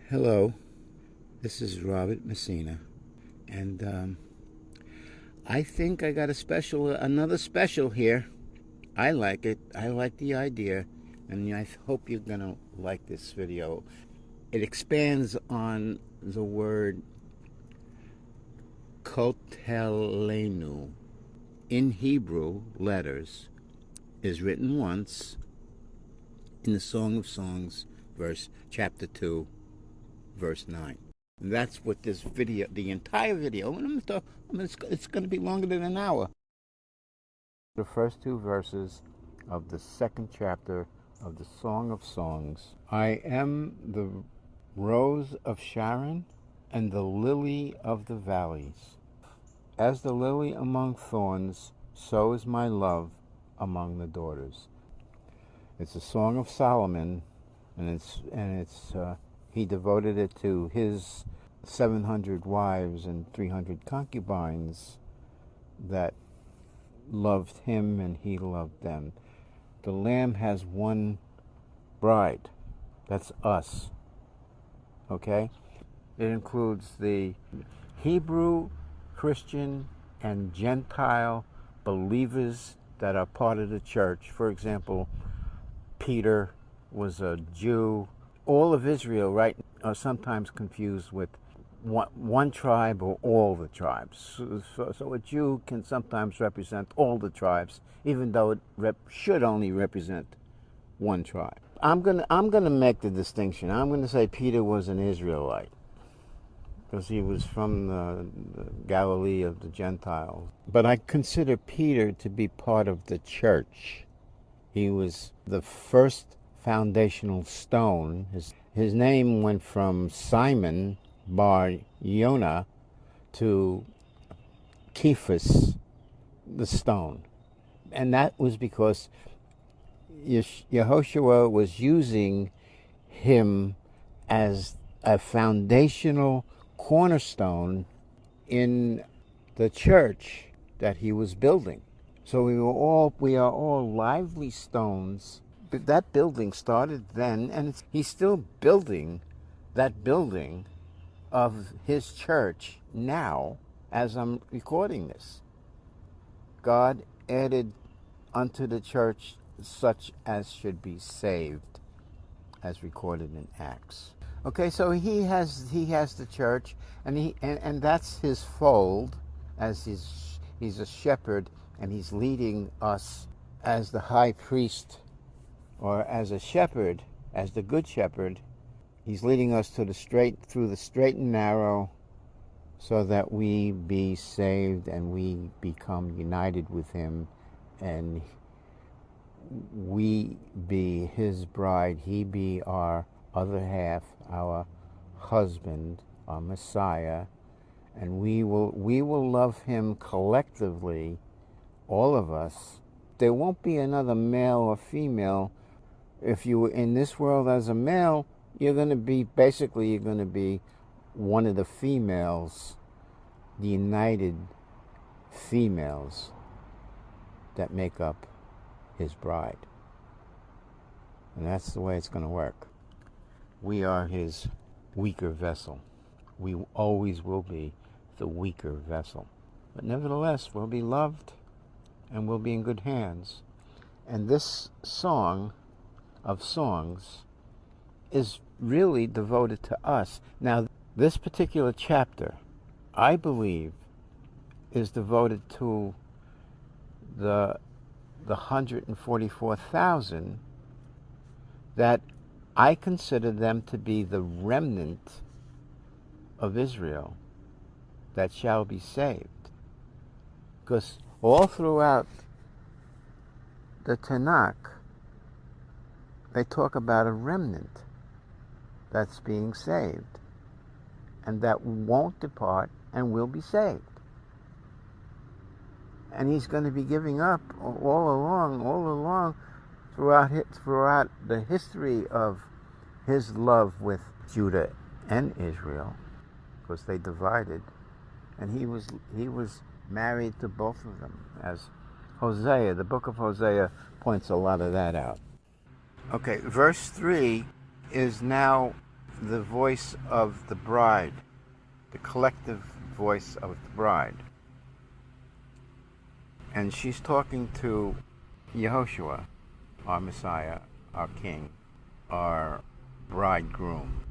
Hello, this is Robert Messina, and I think I got another special here. I like it. I like the idea, and I hope you're gonna like this video. It expands on the word Kotel lenu in Hebrew letters is written once in the Song of Songs, chapter 2, verse 9. And that's what this video, the entire video, and it's going to be longer than an hour. The first two verses of the second chapter of the Song of Songs. I am the rose of Sharon and the lily of the valleys. As the lily among thorns, so is my love among the daughters. It's a Song of Solomon, and he devoted it to his 700 wives and 300 concubines that loved him and he loved them. The Lamb has one bride. That's us. Okay? It includes the Hebrew, Christian, and Gentile believers that are part of the church. For example, Peter was a Jew. All of Israel, right, are sometimes confused with one tribe or all the tribes. So a Jew can sometimes represent all the tribes, even though it should only represent one tribe. I'm gonna make the distinction. I'm gonna say Peter was an Israelite because he was from the Galilee of the Gentiles. But I consider Peter to be part of the church. He was the first foundational stone. His name went from Simon Bar Yonah to Cephas, the stone. And that was because Yehoshua was using him as a foundational cornerstone in the church that he was building. So we are all lively stones. But that building started then, and he's still building that building of his church now as I'm recording this. God added unto the church such as should be saved, as recorded in Acts. Okay, so he has the church, and that's his fold, as he's a shepherd, and he's leading us as the high priest, or as a shepherd, as the good shepherd. He's leading us through the straight and narrow, so that we be saved and we become united with him, and we be his bride, he be our other half, our husband, our Messiah, and we will love him collectively, all of us. There won't be another male or female. If you were in this world as a male, you're going to be one of the females, the united females that make up his bride. And that's the way it's going to work. We are his weaker vessel. We always will be the weaker vessel. But nevertheless, we'll be loved and we'll be in good hands. And this Song of Songs is really devoted to us. Now, this particular chapter, I believe, is devoted to the 144,000 that I consider them to be the remnant of Israel that shall be saved. Because all throughout the TeNaCh, they talk about a remnant that's being saved and that won't depart and will be saved. And he's going to be giving up all along throughout the history of his love with Judah and Israel, because they divided, and he was married to both of them, as Hosea, the book of Hosea, points a lot of that out. Okay, verse 3 is now the voice of the bride, the collective voice of the bride. And she's talking to Yehoshua, our Messiah, our King, our bridegroom.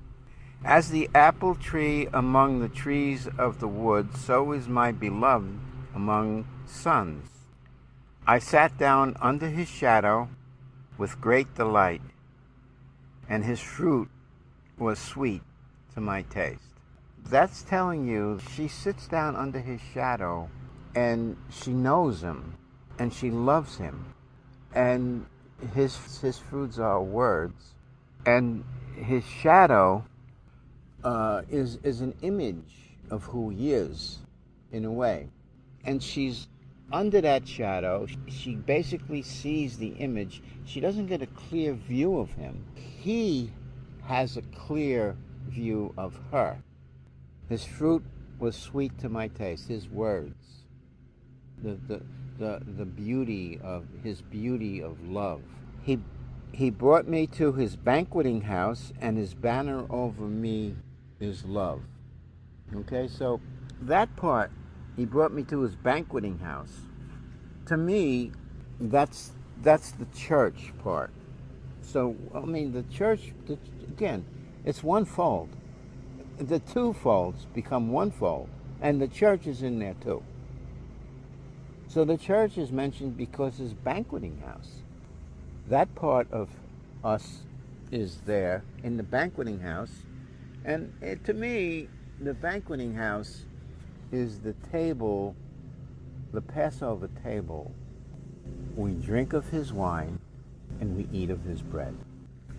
As the apple tree among the trees of the wood, so is my beloved among sons. I sat down under his shadow with great delight, and his fruit was sweet to my taste. That's telling you she sits down under his shadow and she knows him and she loves him. And his fruits are words, and his shadow is an image of who he is, in a way. And she's under that shadow. She basically sees the image. She doesn't get a clear view of him. He has a clear view of her. His fruit was sweet to my taste. His words, the beauty of his beauty of love. He brought me to his banqueting house, and his banner over me is love. Okay, so that part, he brought me to his banqueting house. To me, that's the church part. So, I mean, the church, again, it's one fold. The two folds become one fold, and the church is in there too. So the church is mentioned because it's banqueting house. That part of us is there in the banqueting house. And to me, the banqueting house is the table, the Passover table. We drink of his wine and we eat of his bread.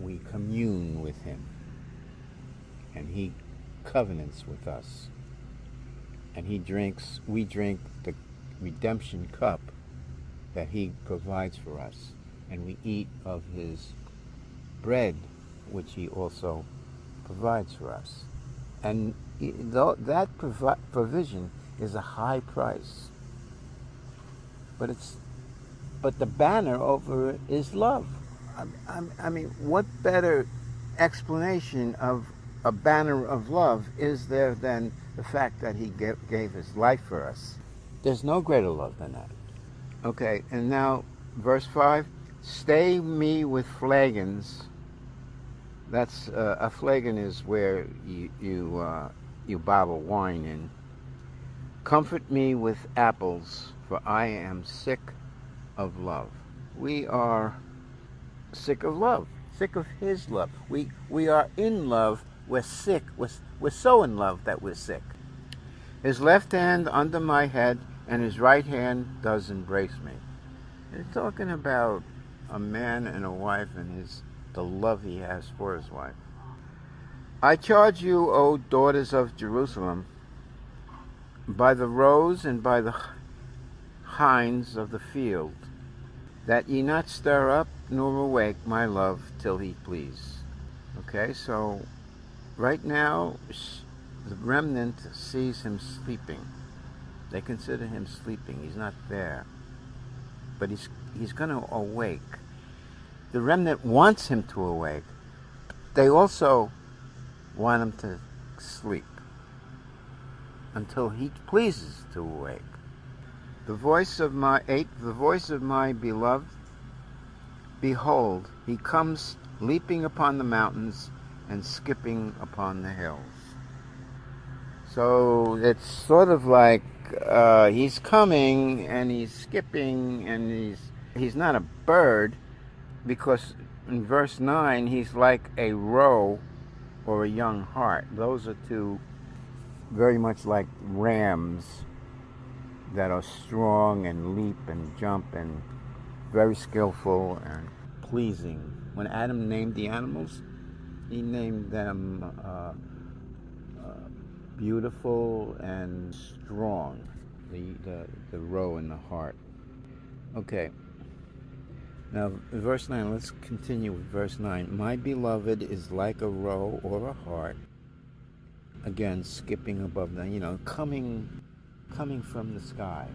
We commune with him, and he covenants with us. And we drink the redemption cup that he provides for us. And we eat of his bread, which he also provides for us. And that provision is a high price. But the banner over it is love. I mean, what better explanation of a banner of love is there than the fact that he gave his life for us? There's no greater love than that. Okay, and now verse 5, stay me with flagons. That's a flagon is where you bottle wine in. Comfort me with apples, for I am sick of love. We are sick of love, sick of his love. We are in love. We're sick. We're so in love that we're sick. His left hand under my head, and his right hand does embrace me. They're talking about a man and a wife and the love he has for his wife. I charge you, O daughters of Jerusalem, by the roes and by the hinds of the field, that ye not stir up nor awake my love till he please. Okay, so right now the remnant sees him sleeping. They consider him sleeping. He's not there. But he's going to awake. The remnant wants him to awake. They also want him to sleep until he pleases to awake. The voice of my beloved, behold, he comes leaping upon the mountains and skipping upon the hills. So it's sort of like he's coming and he's skipping, and he's not a bird, because in verse 9 he's like a roe or a young hart. Those are two very much like rams that are strong and leap and jump and very skillful and pleasing. When Adam named the animals, he named them beautiful and strong, the roe and the hart. Okay, now verse 9, let's continue with verse 9. My beloved is like a roe or a hart, again skipping above them, coming from the sky,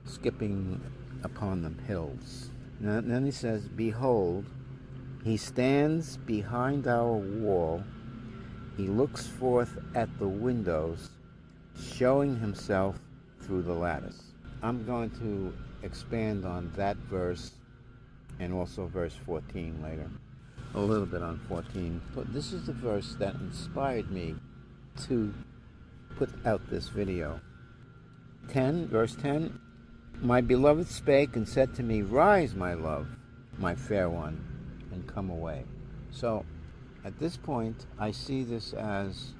skipping upon the hills. Now, then he says, behold, He stands behind our wall. He looks forth at the windows, showing himself through the lattice. I'm going to expand on that verse and also verse 14 later. A little bit on 14. But this is the verse that inspired me to put out this video. Verse 10, my beloved spake and said to me, rise, my love, my fair one, and come away. So at this point, I see this as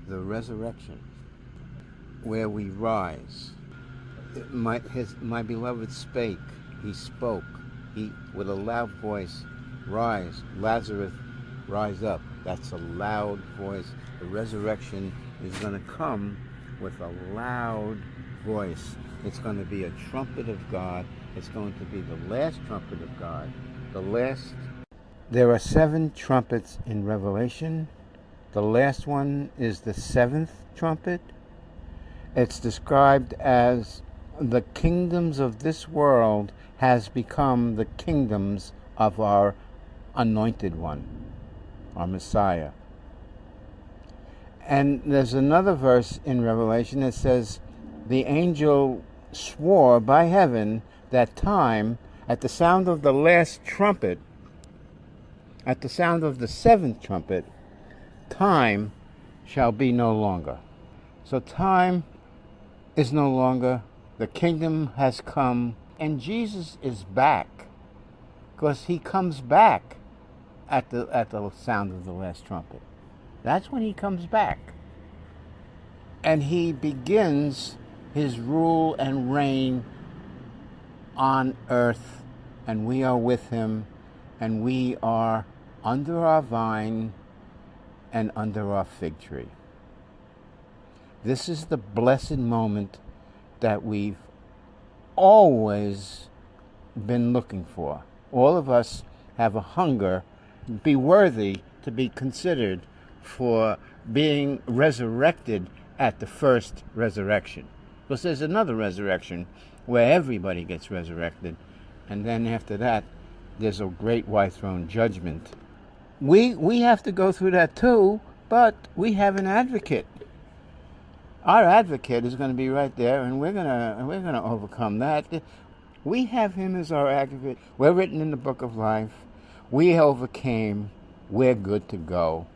the resurrection, where we rise. My beloved spake, he spoke, he with a loud voice, rise, Lazarus, rise up. That's a loud voice. The resurrection is going to come with a loud voice. It's going to be a trumpet of God. It's going to be the last trumpet of God. There are 7 trumpets in Revelation. The last one is the 7th trumpet. It's described as the kingdoms of this world has become the kingdoms of our anointed one, our Messiah. And there's another verse in Revelation that says, the angel swore by heaven that time, at the sound of the last trumpet, at the sound of the 7th trumpet, time shall be no longer. So time is no longer. The kingdom has come, and Jesus is back, because he comes back at the sound of the last trumpet. That's when he comes back. And he begins his rule and reign on earth, and we are with him, and we are under our vine and under our fig tree. This is the blessed moment that we've always been looking for. All of us have a hunger, be worthy to be considered for being resurrected at the first resurrection. Because there's another resurrection where everybody gets resurrected, and then after that there's a great white throne judgment. We have to go through that too, but we have an advocate. Our advocate is going to be right there, and we're gonna overcome that. We have him as our advocate. We're written in the book of life. We overcame. We're good to go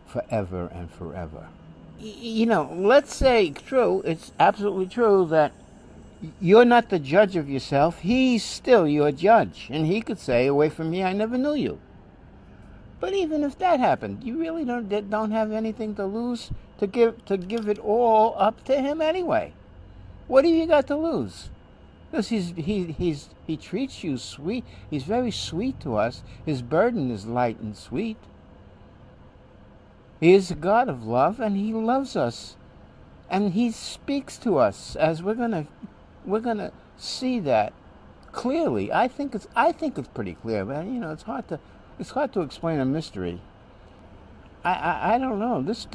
forever and forever. Let's say true. It's absolutely true that you're not the judge of yourself. He's still your judge, and he could say, "Away from me, I never knew you." But even if that happened, you really don't have anything to lose, to give it all up to him anyway. What have you got to lose? Because he treats you sweet. He's very sweet to us. His burden is light and sweet. He is a God of love, and he loves us, and he speaks to us, as we're gonna see that clearly. I think it's pretty clear, but it's hard to explain a mystery. I don't know. This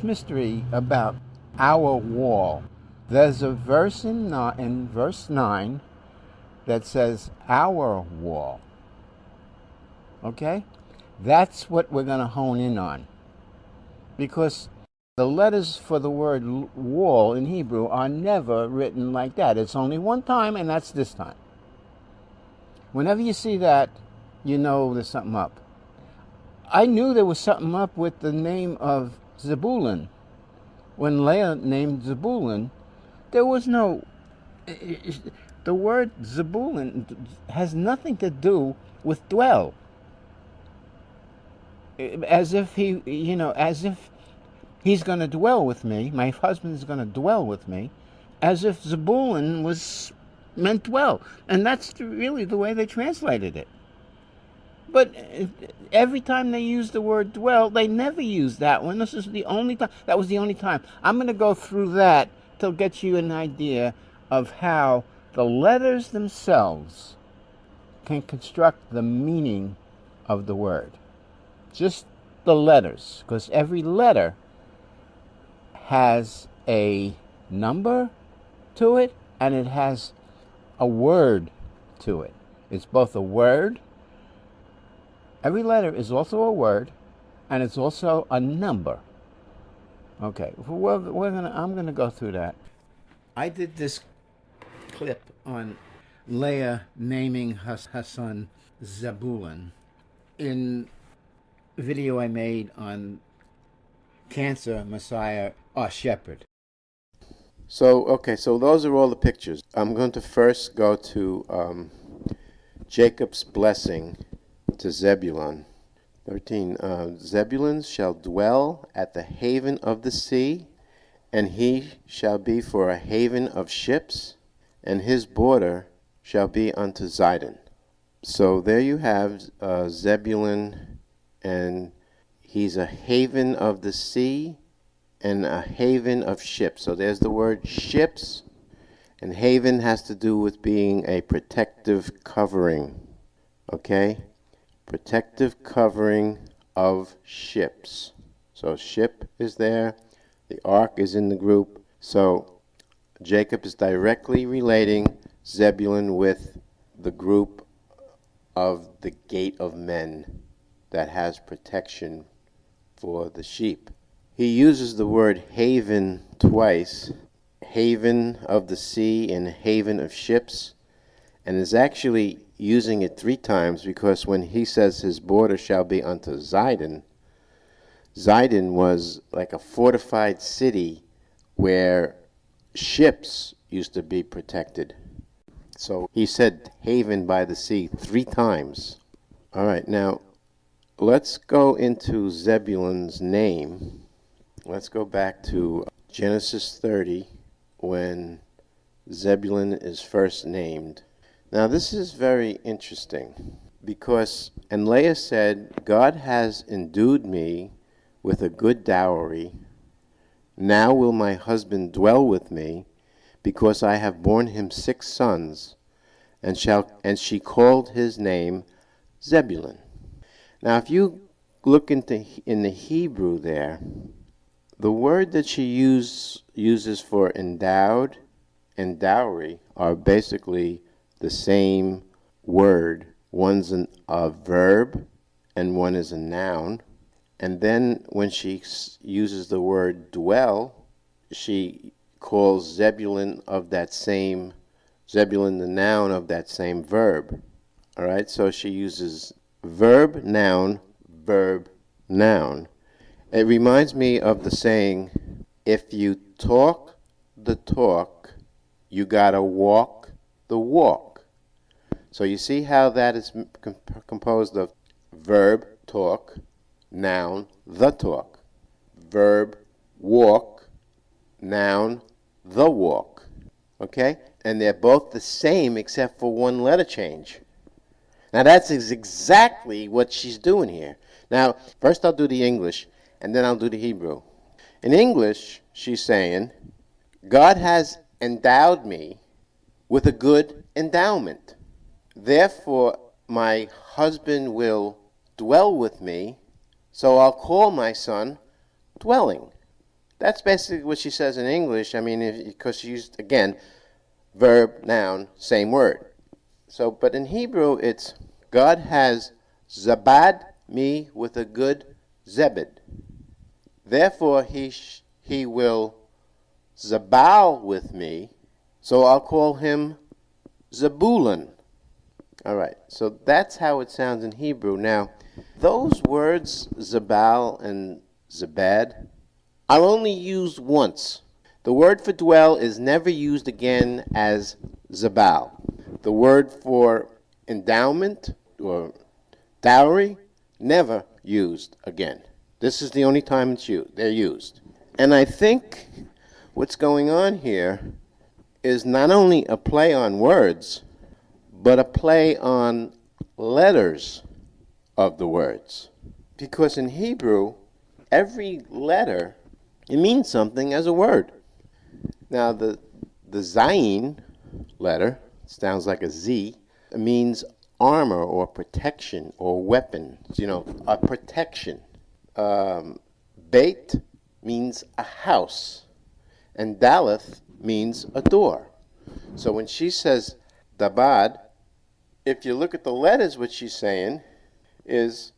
mystery about our wall. There's a verse in verse 9 that says our wall. Okay? That's what we're going to hone in on. Because the letters for the word wall in Hebrew are never written like that. It's only one time, and that's this time. Whenever you see that, you know there's something up. I knew there was something up with the name of Zebulun. When Leah named Zebulun, there was no... The word Zebulun has nothing to do with dwell. As if he's going to dwell with me, my husband is going to dwell with me, as if Zebulun meant dwell. And that's really the way they translated it. But every time they use the word dwell, they never use that one. This is the only time. That was the only time. I'm going to go through that to get you an idea of how the letters themselves can construct the meaning of the word. Just the letters, because every letter has a number to it, and it has a word to it. It's both a word. Every letter is also a word, and it's also a number. Okay, I'm gonna go through that. I did this clip on Leah naming her son Zebulun in a video I made on Cancer, Messiah, or Shepherd. So those are all the pictures. I'm going to first go to Jacob's blessing to Zebulun. 13. Zebulun shall dwell at the haven of the sea, and he shall be for a haven of ships, and his border shall be unto Zidon. So there you have Zebulun, and he's a haven of the sea and a haven of ships. So there's the word ships, and haven has to do with being a protective covering. Okay? Protective covering of ships. So ship is there, the ark is in the group. So Jacob is directly relating Zebulun with the group of the gate of men that has protection for the sheep. He uses the word haven twice, haven of the sea and haven of ships, and is actually using it 3 times, because when he says his border shall be unto Zidon, Zidon was like a fortified city where ships used to be protected. So he said haven by the sea 3 times. All right, now let's go into Zebulun's name. Let's go back to Genesis 30 when Zebulun is first named. Now this is very interesting because, and Leah said, God has endued me with a good dowry. Now will my husband dwell with me, because I have borne him 6 sons, and she called his name Zebulun. Now if you look in the Hebrew there, the word that she uses for endowed and dowry are basically the same word. One's a verb and one is a noun. And then when she uses the word dwell, she calls Zebulun Zebulun the noun of that same verb. All right, so she uses verb, noun, verb, noun. It reminds me of the saying, if you talk the talk, you gotta walk the walk. So you see how that is composed of verb, talk, noun, the talk. Verb, walk, noun, the walk. Okay? And they're both the same except for one letter change. Now that's exactly what she's doing here. Now, first I'll do the English, and then I'll do the Hebrew. In English, she's saying, God has endowed me with a good endowment. Therefore, my husband will dwell with me, so I'll call my son dwelling. That's basically what she says in English. I mean, because she used, again, verb, noun, same word. So, but in Hebrew, it's God has zabad me with a good zebed. Therefore, he will zabal with me, so I'll call him Zebulun. All right, so that's how it sounds in Hebrew. Now, those words, zabal and zebad, are only used once. The word for dwell is never used again as zabal. The word for endowment or dowry, never used again. This is the only time they're used. And I think what's going on here is not only a play on words, but a play on letters of the words. Because in Hebrew, every letter, it means something as a word. Now the Zayin letter, sounds like a Z, means armor or protection or weapon, a protection. Beit means a house, and Daleth means a door. So when she says Dabad, if you look at the letters, what she's saying is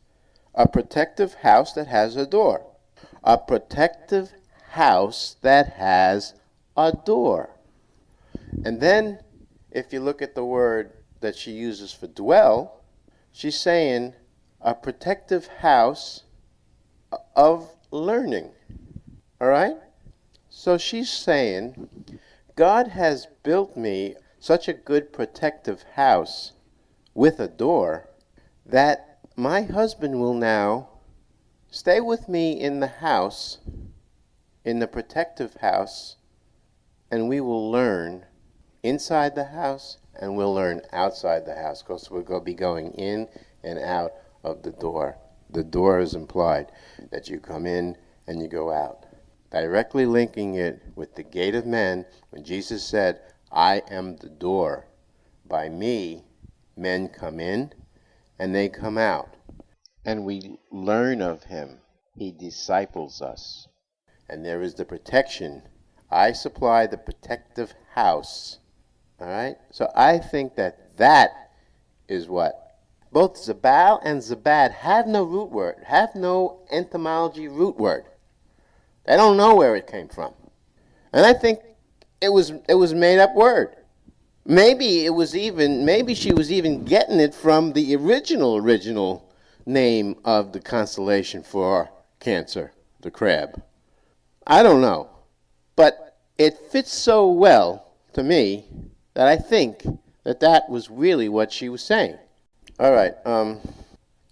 a protective house that has a door. A protective house that has a door. And then, if you look at the word that she uses for dwell, she's saying a protective house of learning. All right? So she's saying, God has built me such a good protective house with a door that my husband will now stay with me in the house, in the protective house, and we will learn inside the house and we'll learn outside the house, because we're going to be going in and out of the door. The door is implied that you come in and you go out. Directly linking it with the gate of men, when Jesus said, I am the door. By me, men come in and they come out. And we learn of him. He disciples us. And there is the protection. I supply the protective house. All right? So I think that that is what. Both Zabal and Zabad have no root word, have no etymology root word. They don't know where it came from. And I think it was made up word. Maybe she was even getting it from the original name of the constellation for Cancer, the crab. I don't know. But it fits so well to me that I think that that was really what she was saying. All right,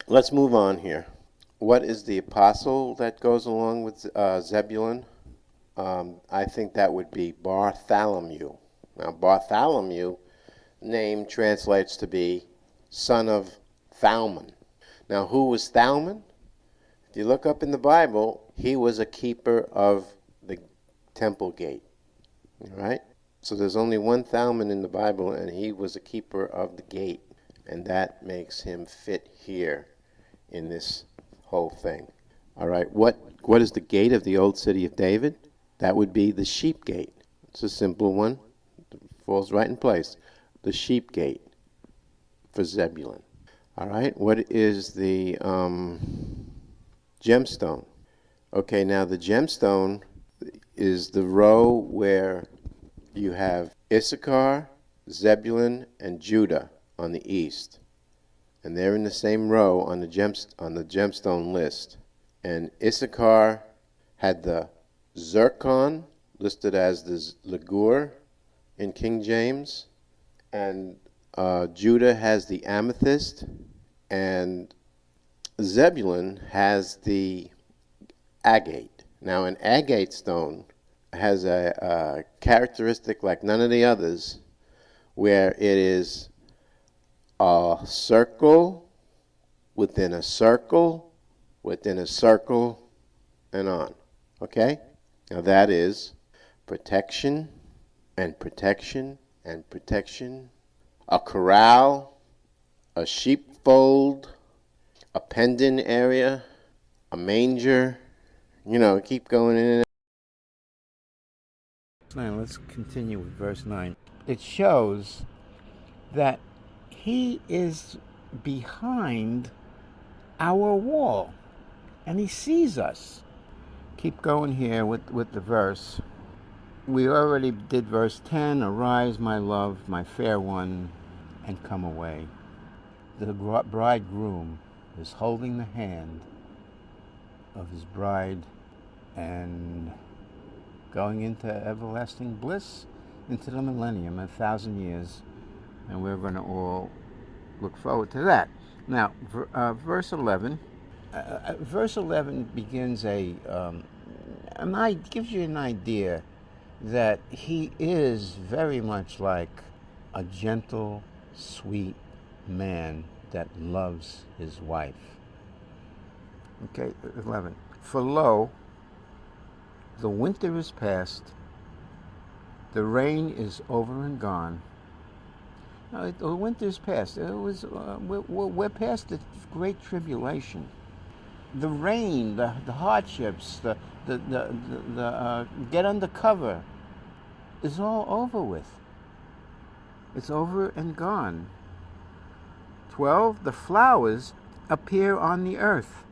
let's move on here. What is the apostle that goes along with Zebulun? I think that would be Bartholomew. Now, Bartholomew name translates to be son of Thalmon. Now, who was Thalmon? If you look up in the Bible, he was a keeper of the temple gate. All right? So there's only one Thalmon in the Bible, and he was a keeper of the gate. And that makes him fit here in this whole thing. All right, what is the gate of the old city of David? That would be the sheep gate. It's a simple one. It falls right in place. The sheep gate for Zebulun. All right, what is the gemstone? Okay, now the gemstone is the row where you have Issachar, Zebulun, and Judah on the east. And they're in the same row on the gemstone list. And Issachar had the zircon, listed as the ligure in King James. And Judah has the amethyst. And Zebulun has the agate. Now, an agate stone has a characteristic like none of the others, where it is a circle within a circle within a circle and on. Okay? Now that is protection and protection and protection. A corral, a sheepfold, a pendant area, a manger. You know, keep going in and out. Now let's continue with verse 9. It shows that he is behind our wall and he sees us. Keep going here with the verse. We already did verse 10. Arise, my love, my fair one, and come away. The bridegroom is holding the hand of his bride and going into everlasting bliss, into the millennium, 1,000 years, and we're going to all look forward to that. Now, verse 11. Verse 11 begins gives you an idea that he is very much like a gentle, sweet man that loves his wife. Okay, 11. For lo, the winter is past, the rain is over and gone. Now, the winter's past. We're past the great tribulation. The rain, the hardships, the get under cover is all over with. It's over and gone. 12, the flowers appear on the earth.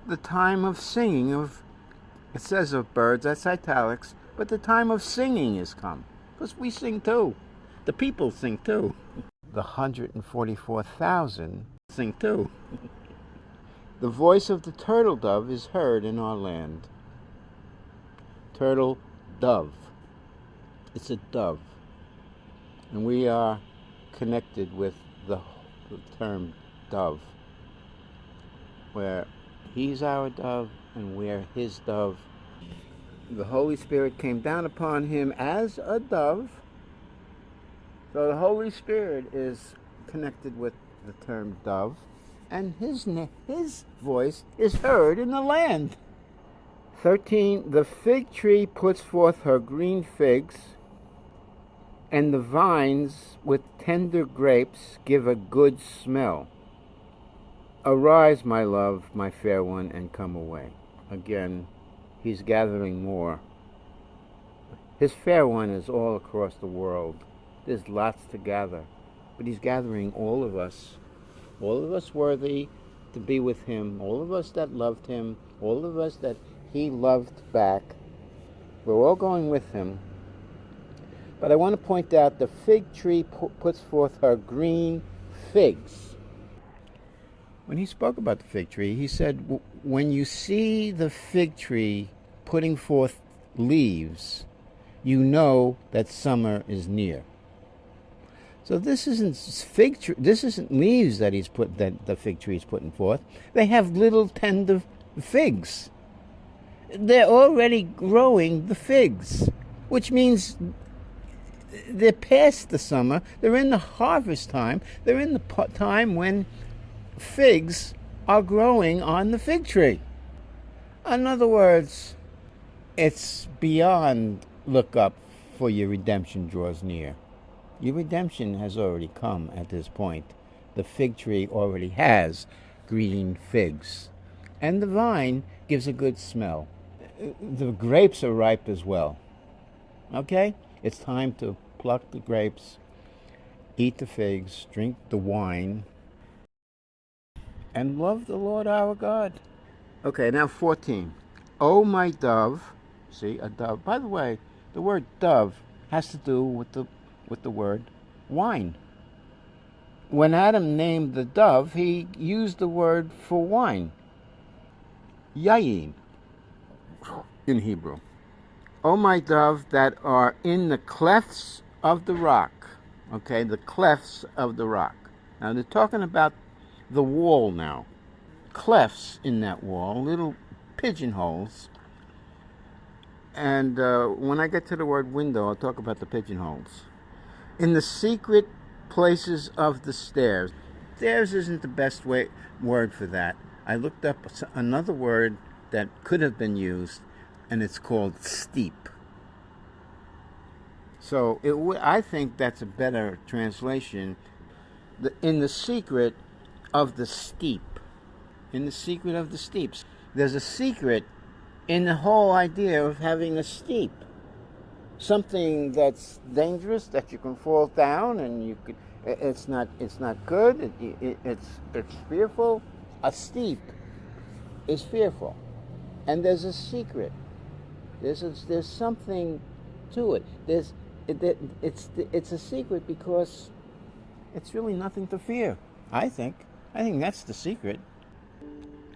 The time of singing of, it says of birds, that's italics, but the time of singing is come. Because we sing too. The people sing too. The 144,000 sing too. The voice of the turtle dove is heard in our land. Turtle dove. It's a dove. And we are connected with the term dove, where he's our dove and we're his dove. The Holy Spirit came down upon him as a dove. So the Holy Spirit is connected with the term dove, and his voice is heard in the land. 13, the fig tree puts forth her green figs, and the vines with tender grapes give a good smell. Arise, my love, my fair one, and come away. Again, he's gathering more. His fair one is all across the world. There's lots to gather. But he's gathering all of us worthy to be with him, all of us that loved him, all of us that he loved back. We're all going with him. But I want to point out the fig tree puts forth her green figs. When he spoke about the fig tree, he said, when you see the fig tree putting forth leaves, you know that summer is near. So this isn't this isn't leaves that that the fig tree is putting forth. They have little tender figs. They're already growing the figs, which means they're past the summer. They're in the harvest time. They're in the time when figs are growing on the fig tree. In other words, it's beyond look up, for your redemption draws near. Your redemption has already come at this point. The fig tree already has green figs. And the vine gives a good smell. The grapes are ripe as well. Okay? It's time to pluck the grapes, eat the figs, drink the wine, and love the Lord our God. Okay, now 14. Oh, my dove. See, a dove. By the way, the word dove has to do with the word wine. When Adam named the dove, he used the word for wine, yayin, in Hebrew. O my dove that are in the clefts of the rock. Okay, the clefts of the rock. Now they're talking about the wall now. Clefts in that wall, little pigeonholes. And when I get to the word window, I'll talk about the pigeonholes. In the secret places of the stairs. Stairs isn't the best word for that. I looked up another word that could have been used, and it's called steep. So I think that's a better translation. In the secret of the steep. In the secret of the steeps. There's a secret in the whole idea of having a steep. Something that's dangerous, that you can fall down, and you could. It's not good. It's fearful. A steep is fearful, and there's a secret. There's something to it. It's a secret because it's really nothing to fear. I think that's the secret.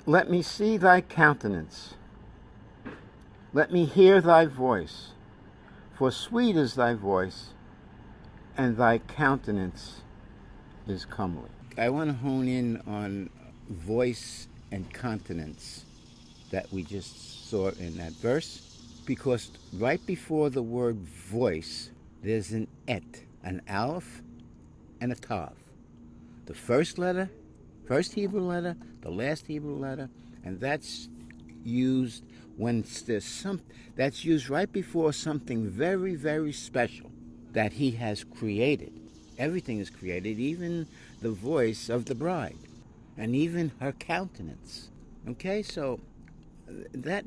Let me see thy countenance. Let me hear thy voice. For sweet is thy voice, and thy countenance is comely. I want to hone in on voice and countenance that we just saw in that verse, because right before the word voice, there's an et, an aleph, and a tav. The first letter, first Hebrew letter, the last Hebrew letter, and that's used when that's used right before something very, very special that he has created. Everything is created, even the voice of the bride, and even her countenance. Okay, so that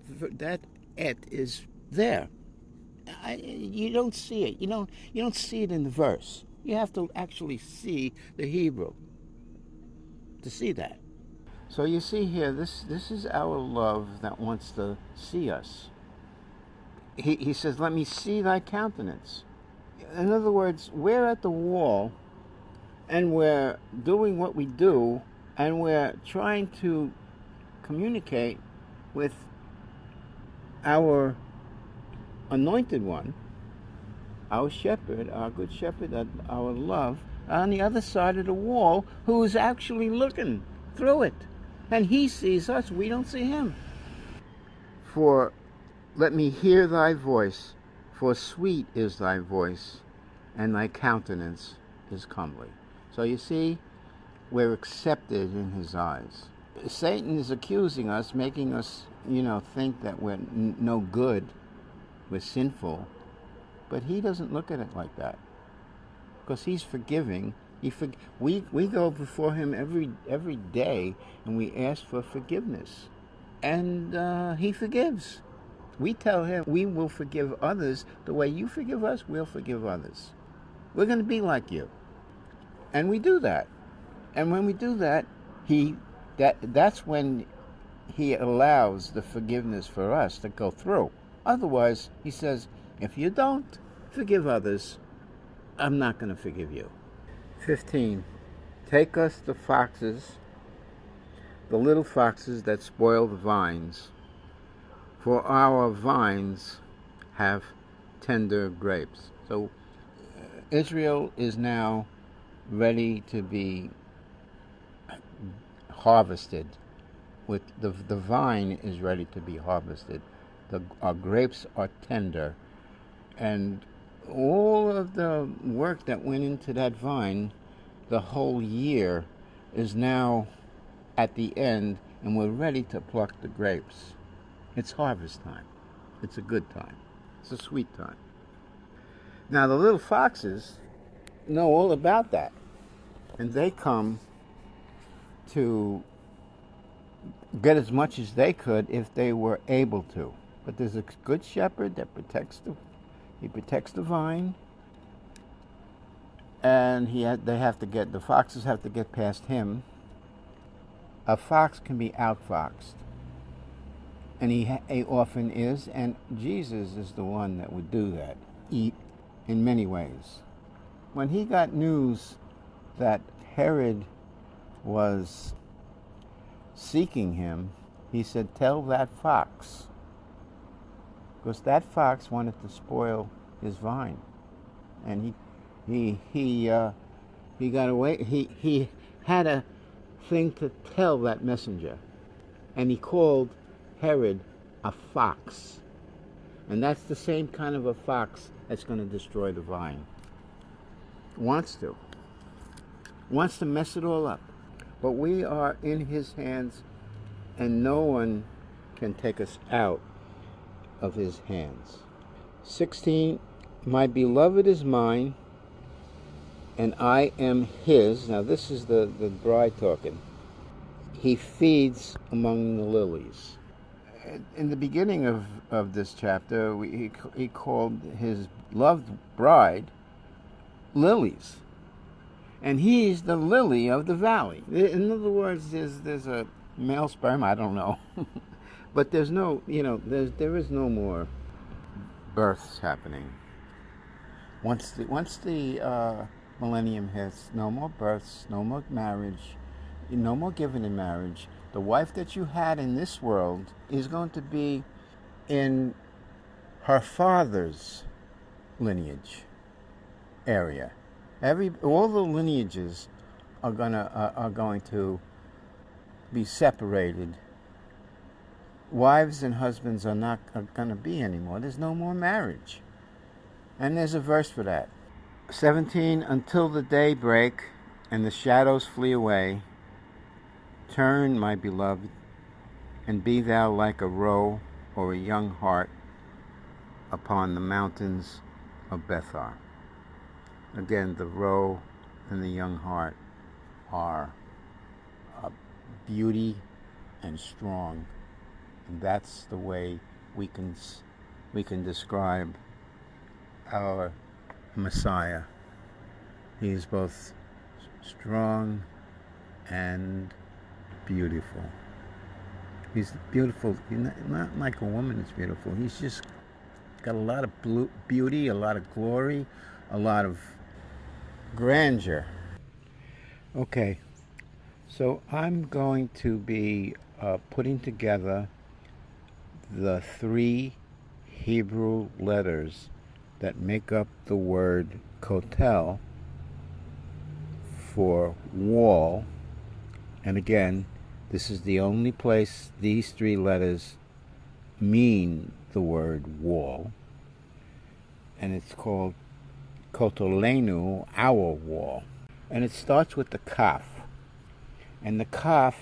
et is there. You don't see it. You don't see it in the verse. You have to actually see the Hebrew. to see that. So you see here, this is our love that wants to see us. He says, let me see thy countenance. In other words, we're at the wall and we're doing what we do and we're trying to communicate with our anointed one, our shepherd, our good shepherd, our love, on the other side of the wall, who is actually looking through it. And he sees us, we don't see him. For let me hear thy voice, for sweet is thy voice, and thy countenance is comely. So you see, we're accepted in his eyes. Satan is accusing us, making us, think that we're no good, we're sinful, but he doesn't look at it like that, because he's forgiving. We go before him every day, and we ask for forgiveness, and he forgives. We tell him we will forgive others the way you forgive us. We'll forgive others. We're going to be like you, and we do that. And when we do that, that's when he allows the forgiveness for us to go through. Otherwise, he says, if you don't forgive others, I'm not going to forgive you. 15. Take us the foxes, the little foxes that spoil the vines, for our vines have tender grapes. So Israel is now ready to be harvested. With the vine is ready to be harvested. Our grapes are tender, and all of the work that went into that vine the whole year is now at the end, and we're ready to pluck the grapes. It's harvest time. It's a good time. It's a sweet time. Now the little foxes know all about that, and they come to get as much as they could if they were able to. But there's a good shepherd that protects the vine, and the foxes have to get past him. A fox can be outfoxed, and he often is, and Jesus is the one that would do that, eat in many ways. When he got news that Herod was seeking him, he said, tell that fox, because that fox wanted to spoil his vine, and he got away. He had a thing to tell that messenger, and he called Herod a fox, and that's the same kind of a fox that's going to destroy the vine. Wants to mess it all up. But we are in his hands, and no one can take us out of his hands. 16, my beloved is mine, and I am his. Now this is the bride talking. He feeds among the lilies. In the beginning of this chapter, he called his loved bride lilies. And he's the lily of the valley. In other words, there's a male sperm, I don't know. But there's no, there is no more births happening. Once the millennium hits, no more births, no more marriage, no more giving in marriage. The wife that you had in this world is going to be in her father's lineage area. All the lineages are going to be separated. Wives and husbands are not going to be anymore. There's no more marriage. And there's a verse for that. 17, until the day break and the shadows flee away, turn, my beloved, and be thou like a roe or a young hart upon the mountains of Bethar. Again, the roe and the young hart are beauty and strong, and that's the way we can describe our Messiah. He is both strong and beautiful. He's beautiful. He's not like a woman is beautiful. He's just got a lot of beauty, a lot of glory, a lot of grandeur. Okay, so I'm going to be putting together the three Hebrew letters that make up the word Kotel for wall. And again, this is the only place these three letters mean the word wall. And it's called Kotel, our wall. And it starts with the Kaf. And the Kaf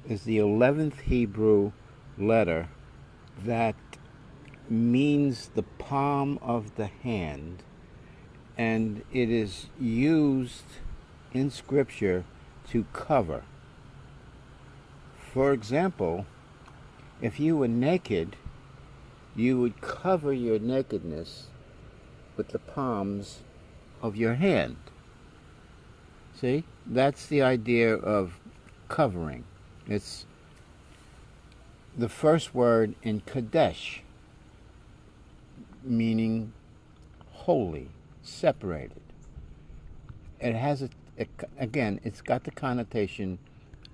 is the 11th Hebrew letter that means the palm of the hand, and it is used in Scripture to cover. For example, if you were naked, you would cover your nakedness with the palms of your hand. See? That's the idea of covering. It's the first word in Kadesh, meaning holy, separated. It has again, it's got the connotation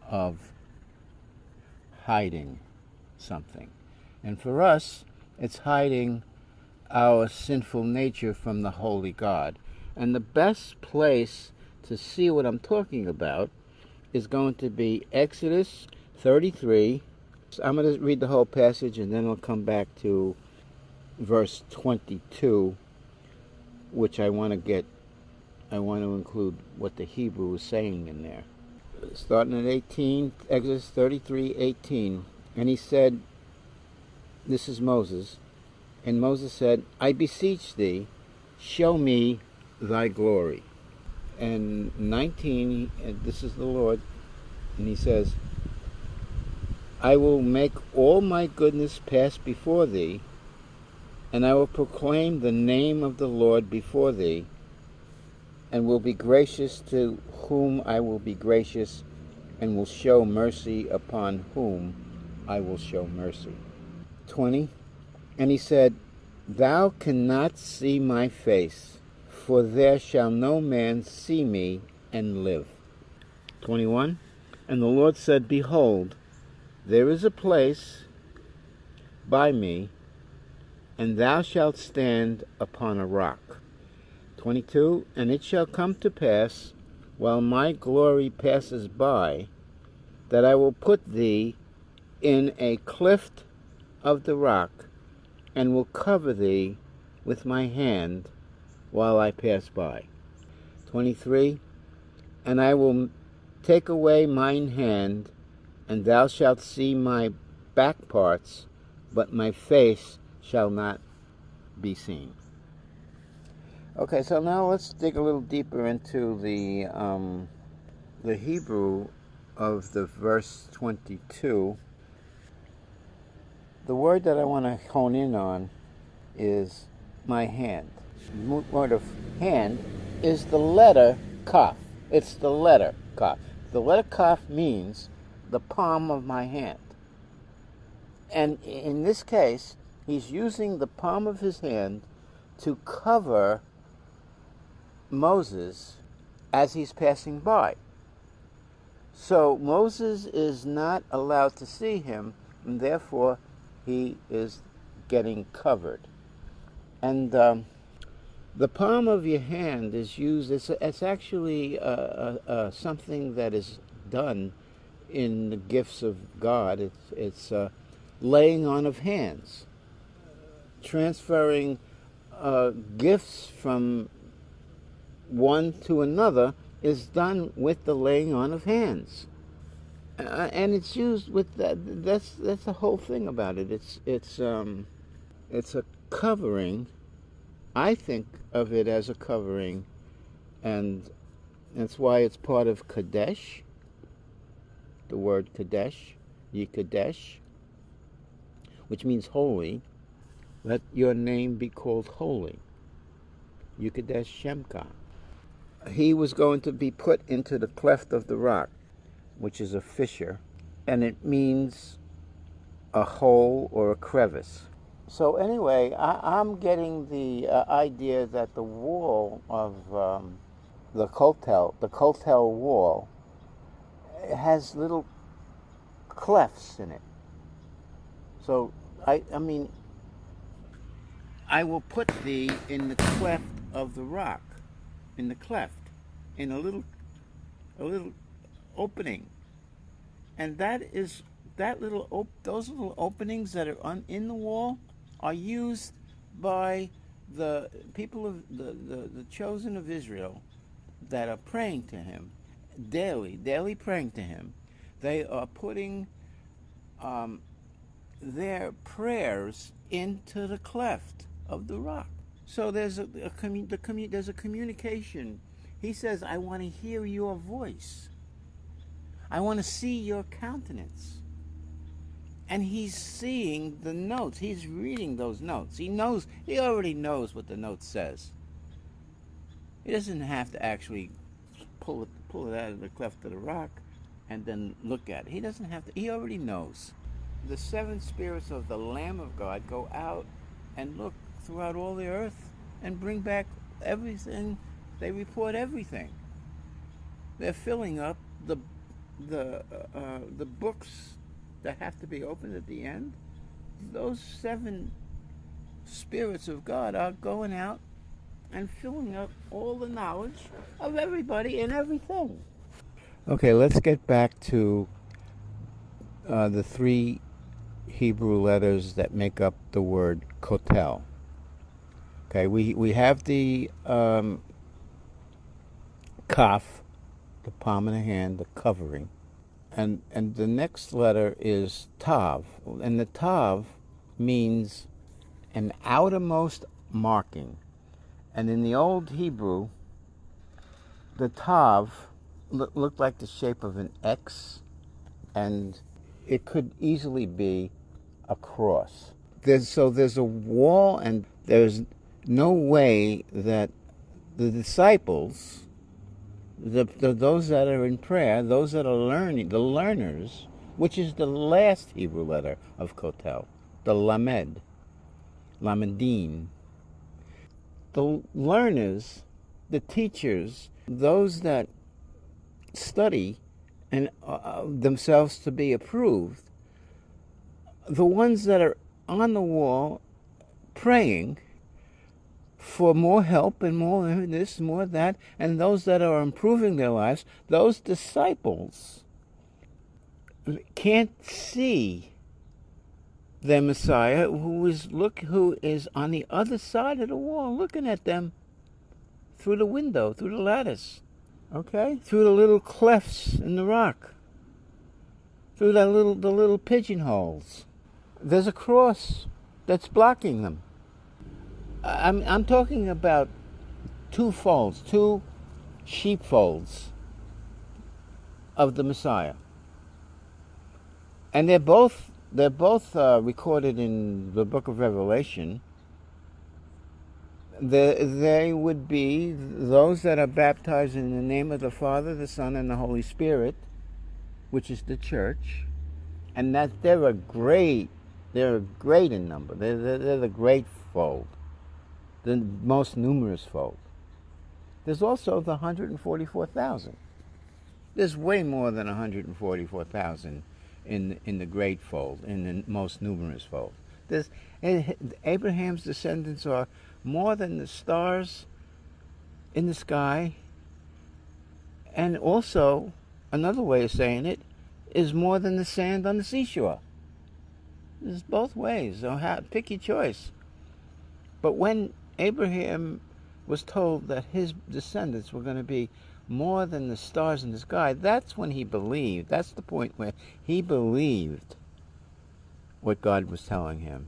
of hiding something. And for us, it's hiding our sinful nature from the holy God. And the best place to see what I'm talking about is going to be Exodus 33. I'm going to read the whole passage and then I'll come back to verse 22, which I want to include what the Hebrew is saying in there. Starting at 18, Exodus 33:18. And he said, this is Moses, and Moses said, I beseech thee, show me thy glory. And 19, this is the Lord, and he says, I will make all my goodness pass before thee, and I will proclaim the name of the Lord before thee, and will be gracious to whom I will be gracious, and will show mercy upon whom I will show mercy. 20. And he said, Thou cannot see my face, for there shall no man see me and live. 21. And the Lord said, Behold, there is a place by me, and thou shalt stand upon a rock. 22. And it shall come to pass, while my glory passes by, that I will put thee in a cleft of the rock, and will cover thee with my hand while I pass by. 23. And I will take away mine hand, and thou shalt see my back parts, but my face shall not be seen. Okay, so now let's dig a little deeper into the Hebrew of the verse 22. The word that I want to hone in on is my hand. The word of hand is the letter Kaf. It's the letter Kaf. The letter Kaf means the palm of my hand. And in this case, he's using the palm of his hand to cover Moses as he's passing by. So Moses is not allowed to see him, and therefore he is getting covered. And the palm of your hand is used, it's actually something that is done in the gifts of God. It's laying on of hands, transferring gifts from one to another is done with the laying on of hands, and it's used with that. That's the whole thing about it. It's a covering. I think of it as a covering, and that's why it's part of Kadesh. The word Kadesh, Yikadesh, which means holy. Let your name be called holy. Yikadesh Shemka. He was going to be put into the cleft of the rock. which is a fissure, and it means a hole or a crevice. So anyway, I'm getting the idea that the wall of the Kotel wall, has little clefts in it. So I mean, I will put thee in the cleft of the rock, in the cleft, in a little opening, and those little openings that are in the wall are used by the people of the chosen of Israel that are praying to him daily praying to him. They are putting their prayers into the cleft of the rock. So there's there's a communication. He says, "I want to hear your voice. I want to see your countenance." And he's seeing the notes. He's reading those notes. He already knows what the note says. He doesn't have to actually pull it out of the cleft of the rock and then look at it. He doesn't have to. He already knows. The seven spirits of the Lamb of God go out and look throughout all the earth and bring back everything. They report everything. They're filling up the books that have to be opened at the end. Those seven spirits of God are going out and filling up all the knowledge of everybody and everything. Okay, let's get back to the three Hebrew letters that make up the word Kotel. Okay, we have the kaf, the palm of the hand, the covering, and the next letter is tav, and the tav means an outermost marking, and in the old Hebrew, the tav looked like the shape of an X, and it could easily be a cross. There's a wall, and there's no way that the disciples, those that are in prayer, those that are learning, the learners, which is the last Hebrew letter of Kotel, the lamed, lamedin, the learners, the teachers, those that study and themselves to be approved, the ones that are on the wall praying for more help and more this, more that, and those that are improving their lives, those disciples can't see their Messiah, who is on the other side of the wall, looking at them through the window, through the lattice, okay, through the little clefts in the rock, through the little pigeonholes. There's a cross that's blocking them. I'm talking about two sheepfolds of the Messiah, and they're both recorded in the book of Revelation. They would be those that are baptized in the name of the Father, the Son, and the Holy Spirit, which is the church, and that they're great in number. They're the great fold, the most numerous fold. There's also the 144,000. There's way more than 144,000 in the great fold, in the most numerous fold. Abraham's descendants are more than the stars in the sky, and also, another way of saying it, is more than the sand on the seashore. There's both ways, so pick your choice. But when Abraham was told that his descendants were going to be more than the stars in the sky, that's when he believed. That's the point where he believed what God was telling him.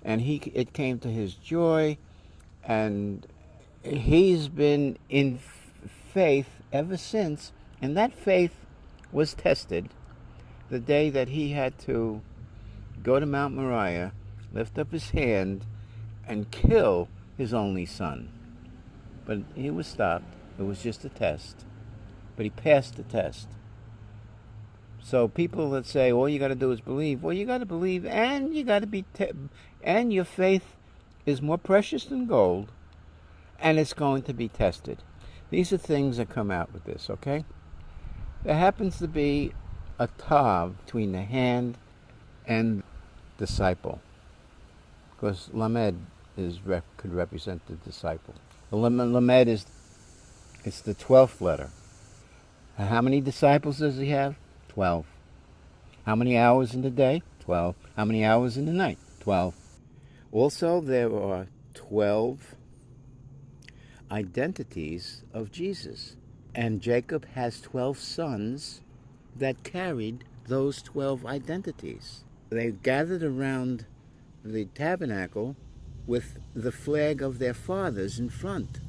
And it came to his joy, and he's been in faith ever since, and that faith was tested the day that he had to go to Mount Moriah, lift up his hand, and kill his only son. But he was stopped. It was just a test. But he passed the test. So people that say all you got to do is believe, well, you got to believe, and you got to and your faith is more precious than gold, and it's going to be tested. These are things that come out with this, okay? There happens to be a tav between the hand and disciple, because lamed could represent the disciple. The lamed it's the 12th letter. How many disciples does he have? 12. How many hours in the day? 12. How many hours in the night? 12. Also, there are 12 identities of Jesus. And Jacob has 12 sons that carried those 12 identities. They gathered around the tabernacle with the flag of their fathers in front,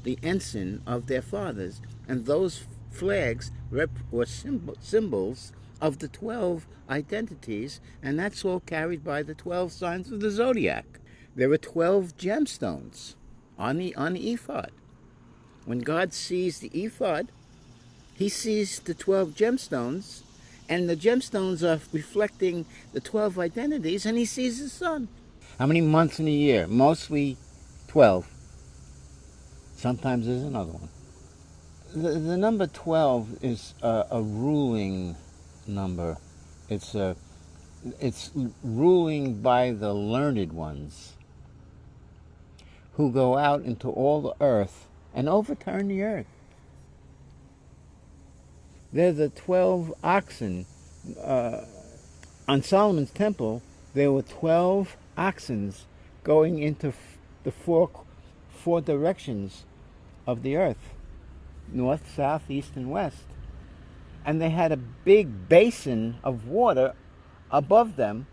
the ensign of their fathers. And those flags were symbols of the 12 identities, and that's all carried by the 12 signs of the zodiac. There were 12 gemstones on the ephod. When God sees the ephod, he sees the 12 gemstones, and the gemstones are reflecting the 12 identities, and he sees the sun. How many months in a year? Mostly 12. Sometimes there's another one. The number 12 is a ruling number. It's ruling by the learned ones who go out into all the earth and overturn the earth. They're the 12 oxen. On Solomon's temple, there were 12 oxen going into the four directions of the earth: north, south, east, and west. And they had a big basin of water above them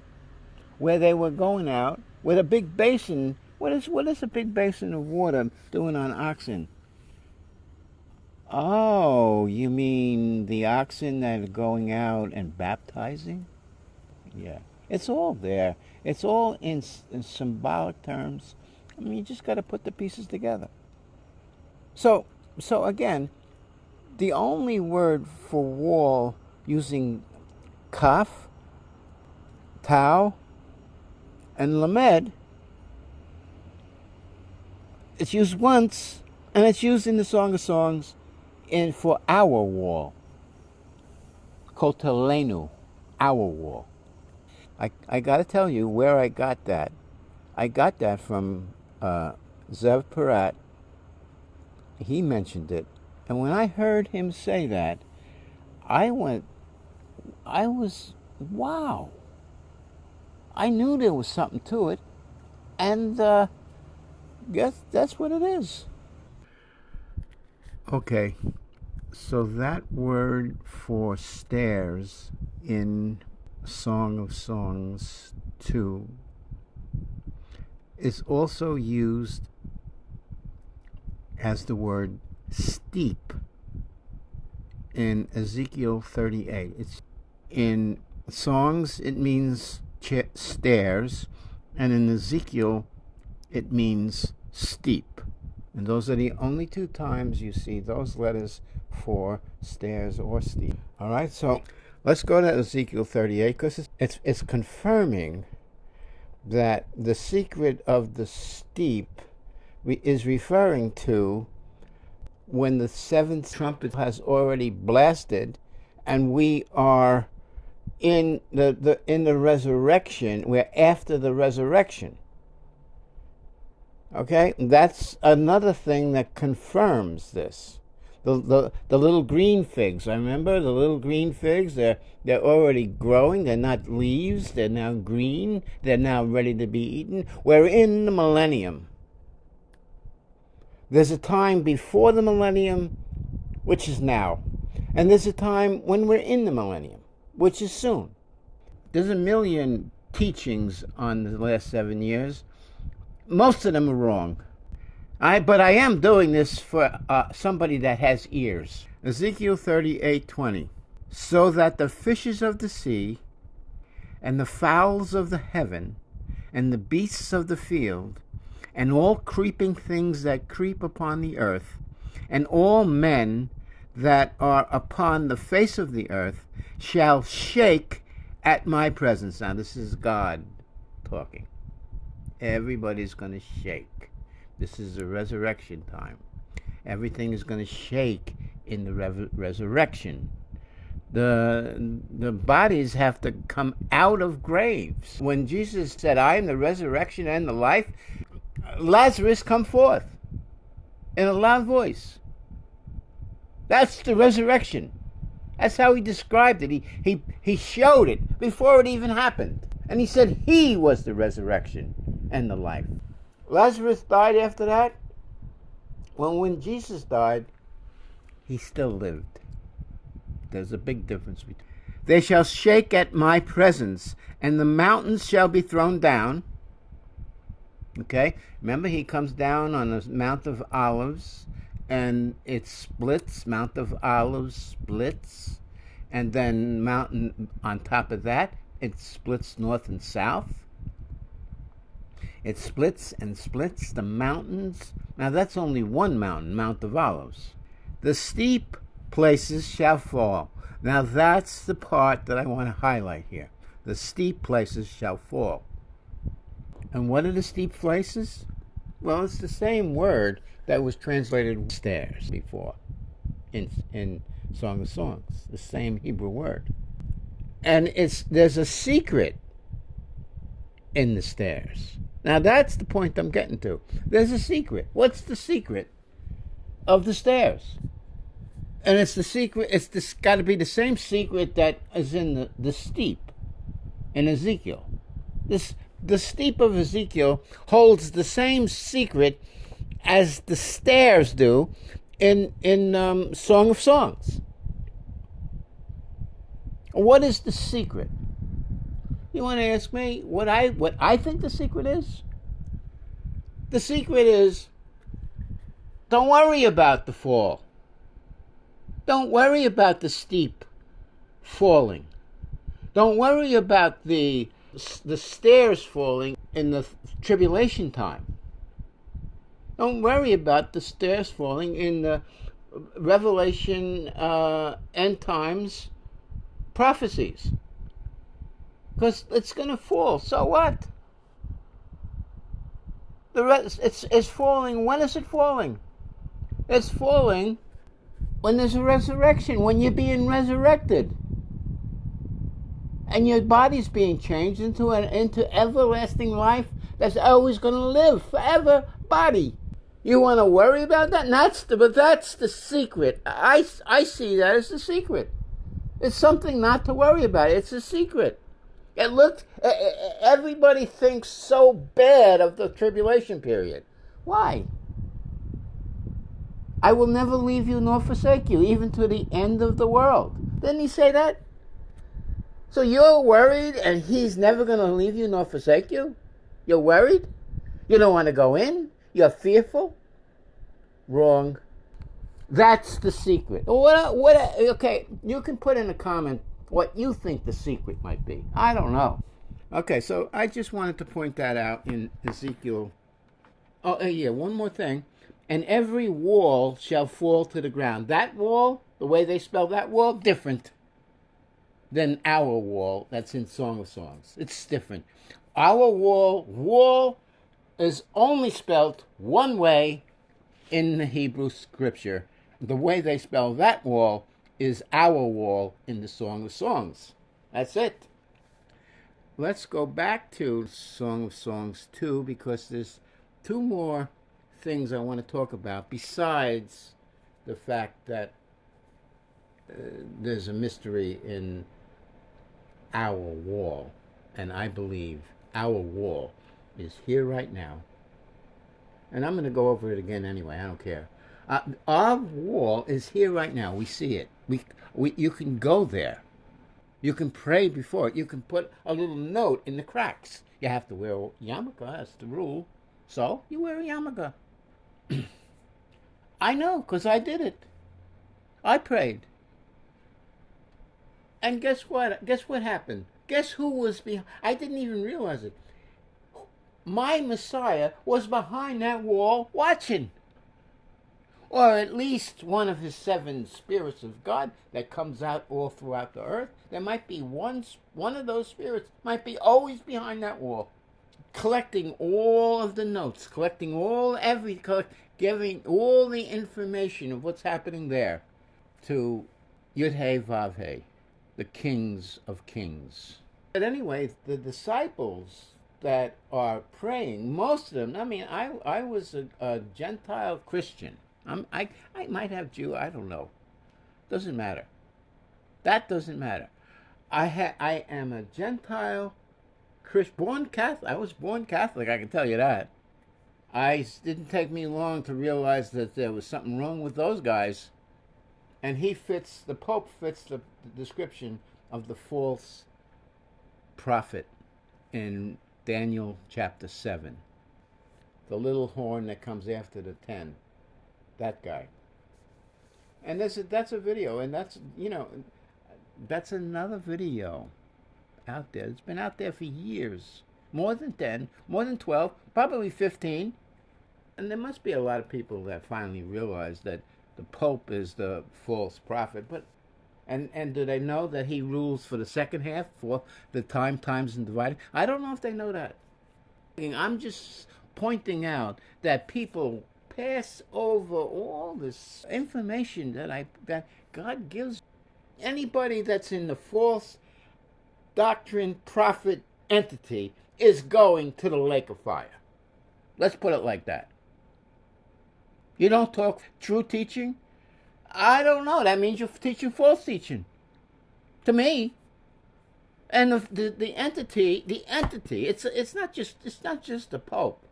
where they were going out with a big basin. What is a big basin of water doing on oxen? Oh, you mean the oxen that are going out and baptizing? Yeah. It's all there. It's all in symbolic terms. I mean, you just got to put the pieces together. So again, the only word for wall using kaf, tau, and lamed, it's used once, and it's used in the Song of Songs for our wall. Kotel, lenu, our wall. I got to tell you where I got that. I got that from Zev Parat. He mentioned it. And when I heard him say that, I was, wow. I knew there was something to it. And guess that's what it is. Okay, so that word for stairs in Song of Songs 2 is also used as the word steep in Ezekiel 38. It's in Songs it means stairs, and in Ezekiel it means steep. And those are the only two times you see those letters for stairs or steep. All right, so let's go to Ezekiel 38, because it's confirming that the secret of the steep is referring to when the seventh trumpet has already blasted, and we are in the resurrection. We're after the resurrection. Okay, that's another thing that confirms this. The little green figs. I remember the little green figs. They're already growing. They're not leaves. They're now green. They're now ready to be eaten. We're in the millennium. There's a time before the millennium, which is now, and there's a time when we're in the millennium, which is soon. There's a million teachings on the last 7 years. Most of them are wrong. But I am doing this for somebody that has ears. Ezekiel 38:20. So that the fishes of the sea, and the fowls of the heaven, and the beasts of the field, and all creeping things that creep upon the earth, and all men that are upon the face of the earth shall shake at my presence. Now, this is God talking. Everybody's going to shake. This is the resurrection time. Everything is going to shake in the resurrection. The bodies have to come out of graves. When Jesus said, I am the resurrection and the life, Lazarus come forth in a loud voice. That's the resurrection. That's how he described it. He showed it before it even happened. And he said he was the resurrection and the life. Lazarus died after that. Well, when Jesus died, he still lived. There's a big difference between. They shall shake at my presence, and the mountains shall be thrown down. Okay? Remember, he comes down on the Mount of Olives, and it splits. Mount of Olives splits. And then mountain on top of that, it splits north and south. It splits and splits the mountains. Now, that's only one mountain, Mount of Olives. The steep places shall fall. Now, that's the part that I want to highlight here. The steep places shall fall. And what are the steep places? Well, it's the same word that was translated stairs before in Song of Songs. The same Hebrew word. And there's a secret in the stairs. Now, that's the point I'm getting to. There's a secret. What's the secret of the stairs? And it's the secret, it's got to be the same secret that is in the steep in Ezekiel. The steep of Ezekiel holds the same secret as the stairs do in Song of Songs. What is the secret? You want to ask me what I think the secret is? The secret is, don't worry about the fall. Don't worry about the steep falling. Don't worry about the stairs falling in the tribulation time. Don't worry about the stairs falling in the Revelation end times prophecies. Because it's going to fall. So what? It's falling. When is it falling? It's falling when there's a resurrection, when you're being resurrected. And your body's being changed into everlasting life that's always going to live forever body. You want to worry about that? But that's the secret. I see that as the secret. It's something not to worry about. It's a secret. Everybody thinks so bad of the tribulation period. Why? I will never leave you nor forsake you, even to the end of the world. Didn't he say that? So you're worried and he's never going to leave you nor forsake you? You're worried? You don't want to go in? You're fearful? Wrong. That's the secret. Okay, you can put in a comment what you think the secret might be. I don't know. Okay, so I just wanted to point that out in Ezekiel. Oh, yeah, one more thing. And every wall shall fall to the ground. That wall, the way they spell that wall, different than our wall that's in Song of Songs. It's different. Our wall is only spelled one way in the Hebrew scripture. The way they spell that wall is our wall in the Song of Songs. That's it. Let's go back to Song of Songs 2, because there's two more things I want to talk about besides the fact that there's a mystery in our wall. And I believe our wall is here right now. And I'm going to go over it again anyway. I don't care. Our wall is here right now. We see it. You can go there. You can pray before it. You can put a little note in the cracks. You have to wear a yarmulke. That's the rule. So you wear a yarmulke. I know, because I did it. I prayed. And guess what? Guess what happened? Guess who was behind? I didn't even realize it. My Messiah was behind that wall watching. or at least one of his seven spirits of God that comes out all throughout the earth. There might be one of those spirits might be always behind that wall, collecting all of the notes, collecting giving all the information of what's happening there to Yud He Vav He, the kings of kings. But anyway, the disciples that are praying, most of them, I mean, I was a Gentile Christian. I might have Jew, I don't know. Doesn't matter. That doesn't matter. I am a Gentile Christian, born Catholic. I was born Catholic, I can tell you that. Didn't take me long to realize that there was something wrong with those guys. And the Pope fits the description of the false prophet in Daniel chapter 7. The little horn that comes after the 10. That guy. And that's a video, and that's another video out there. It's been out there for years. More than 10, more than 12, probably 15. And there must be a lot of people that finally realize that the Pope is the false prophet. And do they know that he rules for the second half, for the times and dividing? I don't know if they know that. I'm just pointing out that people pass over all this information that God gives. Anybody that's in the false doctrine prophet entity is going to the lake of fire. Let's put it like that. You don't talk true teaching? I don't know. That means you're teaching false teaching. To me. And the entity, it's not just the Pope.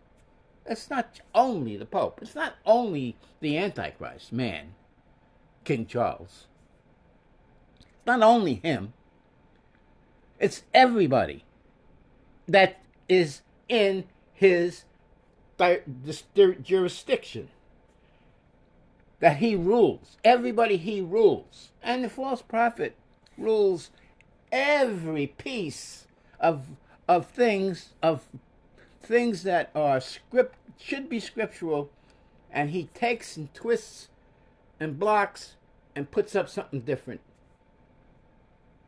It's not only the Pope. It's not only the Antichrist, man, King Charles. It's not only him. It's everybody that is in his jurisdiction. That he rules. Everybody he rules. And the false prophet rules every piece of things that are should be scriptural, and he takes and twists and blocks and puts up something different.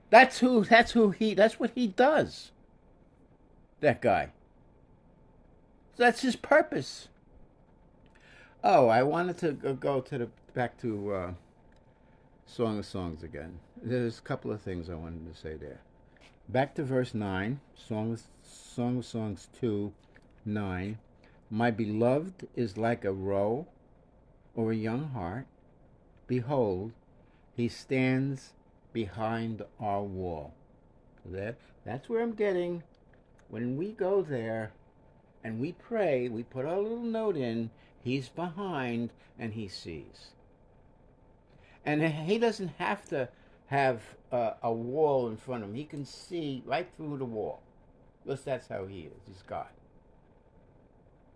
That's what he does. That guy. So that's his purpose. Oh, I wanted to go back to Song of Songs again. There's a couple of things I wanted to say there. Back to verse 9, Song of Songs 2:9. My beloved is like a roe or a young hart. Behold, he stands behind our wall. That's where I'm getting. When we go there and we pray, we put our little note in, he's behind and he sees. And he doesn't have to have a wall in front of him. He can see right through the wall. Because that's how he is. He's God.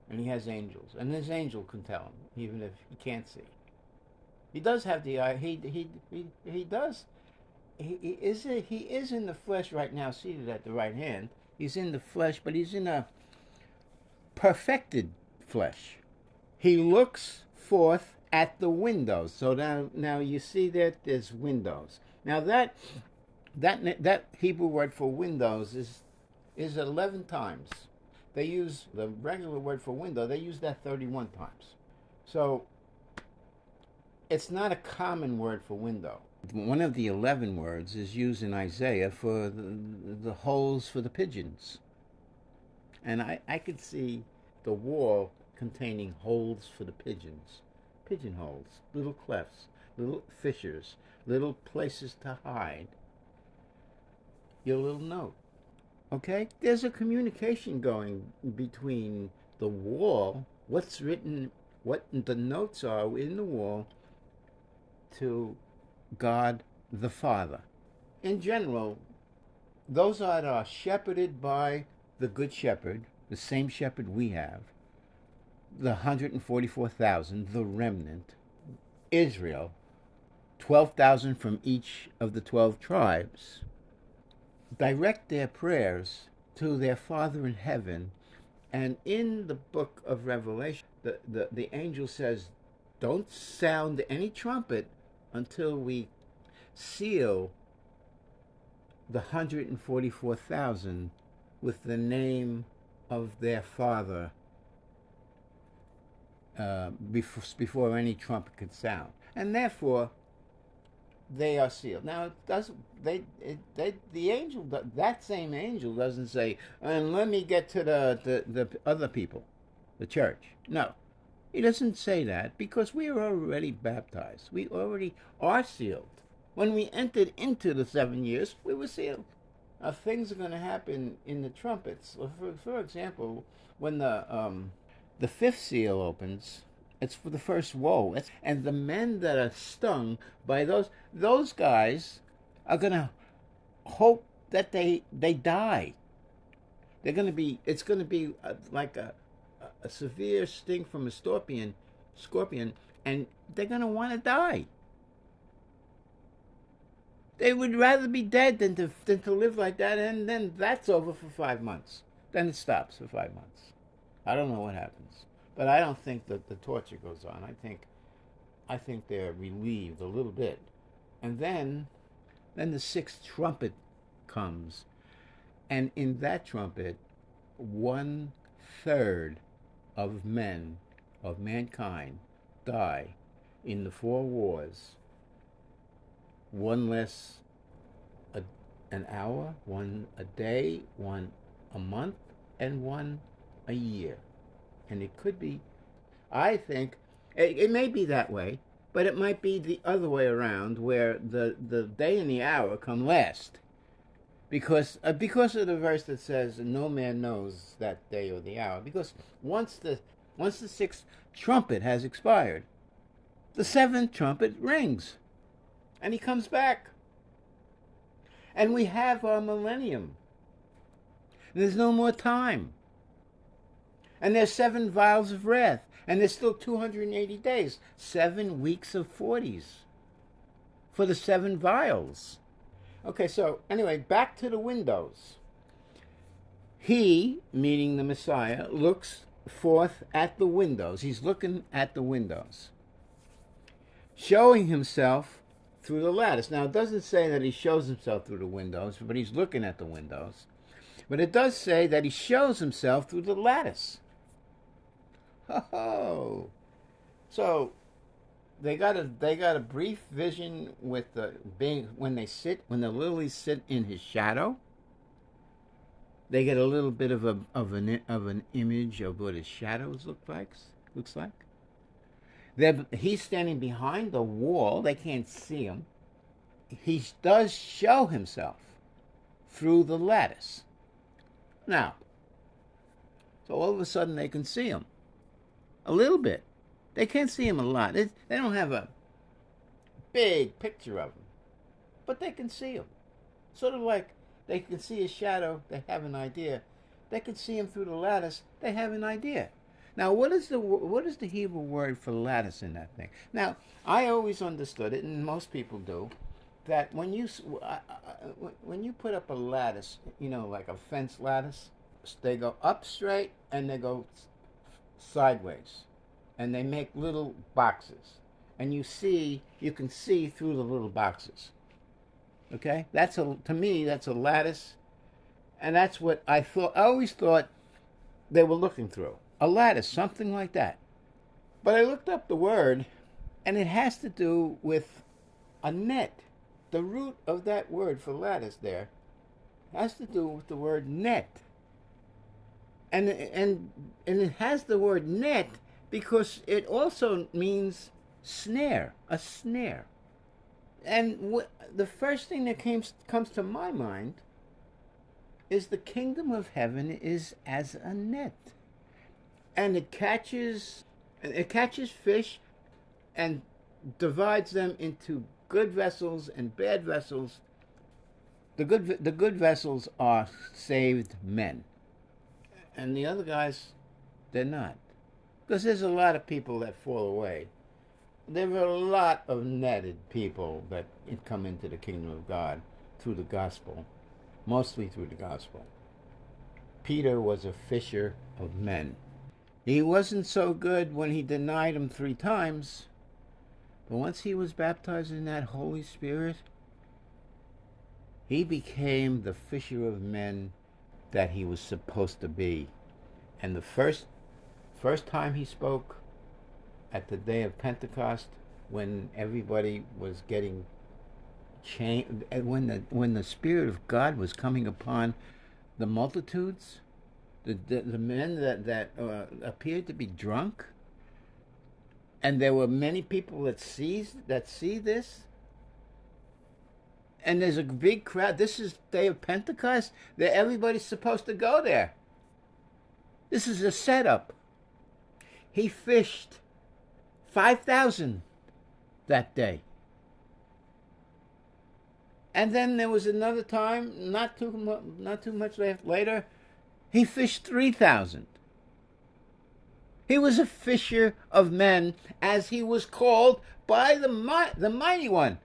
And he has angels. And his angel can tell him, even if he can't see. He does have the eye. He does. He is in the flesh right now, seated at the right hand. He's in the flesh, but he's in a perfected flesh. He looks forth at the windows. So now you see that there's windows. Now that Hebrew word for windows is 11 times. They use the regular word for window. They use that 31 times. So it's not a common word for window. One of the 11 words is used in Isaiah for the holes for the pigeons. And I could see the wall containing holes for the pigeons. Pigeonholes, little clefts, little fissures, little places to hide your little note. Okay? There's a communication going between the wall, what's written, what the notes are in the wall, to God the Father. In general, those that are shepherded by the Good Shepherd, the same shepherd we have, the 144,000, the remnant, Israel, 12,000 from each of the 12 tribes, direct their prayers to their Father in heaven. And in the book of Revelation, the angel says, don't sound any trumpet until we seal the 144,000 with the name of their father before any trumpet could sound. And therefore, they are sealed. Now, it doesn't. The angel, that same angel, doesn't say, "And let me get to the other people, the church." No, he doesn't say that because we are already baptized. We already are sealed. When we entered into the 7 years, we were sealed. Now, things are going to happen in the trumpets. For example, when the fifth seal opens, it's for the first woe. And the men that are stung by those guys are going to hope that they die. They're going to be. It's going to be like a severe sting from a scorpion, and they're going to want to die. They would rather be dead than to live like that, and then that's over for 5 months. Then it stops for 5 months. I don't know what happens, but I don't think that the torture goes on. I think they're relieved a little bit, and then the sixth trumpet comes, and in that trumpet, 1/3 of men, of mankind, die in the four wars. One less an hour, one a day, one a month, and one a year. And it could be, I think, it may be that way, but it might be the other way around, where the day and the hour come last. Because of the verse that says, no man knows that day or the hour. Because once the sixth trumpet has expired, the seventh trumpet rings. And he comes back. And we have our millennium. There's no more time. And there's 7 vials of wrath. And there's still 280 days. 7 weeks of 40s for the 7 vials. Okay, so anyway, back to the windows. He, meaning the Messiah, looks forth at the windows. He's looking at the windows, showing himself through the lattice. Now, it doesn't say that he shows himself through the windows, but he's looking at the windows. But it does say that he shows himself through the lattice. Oh, so they got a brief vision with the being when the lilies sit in his shadow. They get a little bit of an image of what his shadows looks like. He's standing behind the wall. They can't see him. He does show himself through the lattice. Now, so all of a sudden they can see him. A little bit. They can't see him a lot. They don't have a big picture of him. But they can see him. Sort of like they can see his shadow, they have an idea. They can see him through the lattice, they have an idea. Now, what is the Hebrew word for lattice in that thing? Now, I always understood it, and most people do, that when you put up a lattice, like a fence lattice, they go up straight and they go sideways, and they make little boxes, and you can see through the little boxes. Okay, to me that's a lattice, and that's what I always thought they were looking through. A lattice, something like that. But I looked up the word, and it has to do with a net. The root of that word for lattice there has to do with the word net. And it has the word net because it also means snare, a snare. And the first thing that comes to my mind is the kingdom of heaven is as a net. And it catches fish and divides them into good vessels and bad vessels. The good vessels are saved men, and the other guys, they're not, because there's a lot of people that fall away. There are a lot of netted people that come into the kingdom of God through the gospel, mostly through the gospel. Peter was a fisher of men. He wasn't so good when he denied him 3 times, But once he was baptized in that Holy Spirit, he became the fisher of men that he was supposed to be. And the first time he spoke at the day of Pentecost, when everybody was getting changed, when the Spirit of God was coming upon the multitudes, the men that appeared to be drunk, and there were many people that see this, and there's a big crowd. This is day of Pentecost. That everybody's supposed to go there. This is a setup. He fished 5,000 that day. And then there was another time, not too much later, he fished 3,000. He was a fisher of men, as he was called by the mighty one.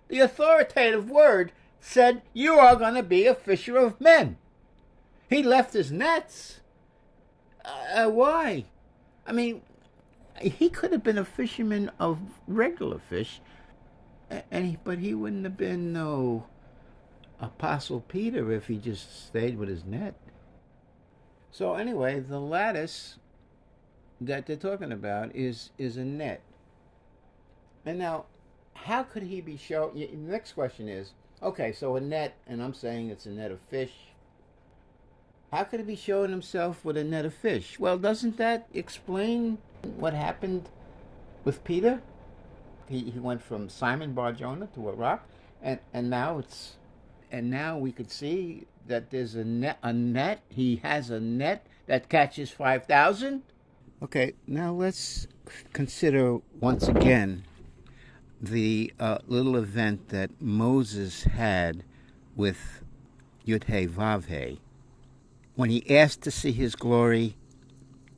The authoritative word said, "You are going to be a fisher of men." He left his nets. Why? I mean, he could have been a fisherman of regular fish, but he wouldn't have been no Apostle Peter if he just stayed with his net. So anyway, the lattice that they're talking about is a net. And now, how could he be shown? The next question is, okay, so a net, and I'm saying it's a net of fish. How could he be showing himself with a net of fish? Well, doesn't that explain what happened with Peter? He went from Simon Bar Jonah to a rock, and now we could see that there's a net. He has a net that catches 5,000. Okay, now let's consider once again the little event that Moses had with Yud-Heh Vav-Heh. When he asked to see his glory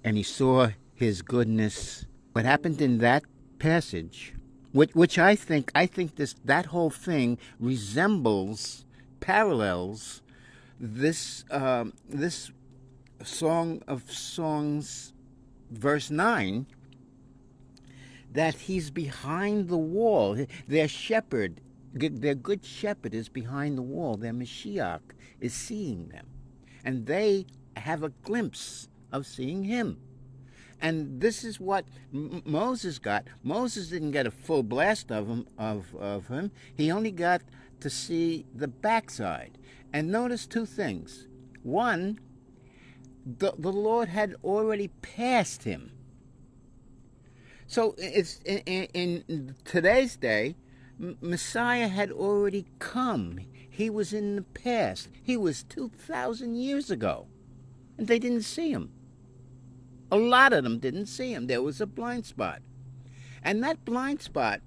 and he saw his goodness, what happened in that passage, which I think that whole thing parallels this Song of Songs, verse 9, that he's behind the wall. Their shepherd, their good shepherd, is behind the wall. Their Mashiach is seeing them. And they have a glimpse of seeing him. And this is what Moses got. Moses didn't get a full blast of him. He only got to see the backside. And notice two things. One, the Lord had already passed him. So it's in today's day, Messiah had already come. He was in the past. He was 2,000 years ago. And they didn't see him. A lot of them didn't see him. There was a blind spot. And that blind spot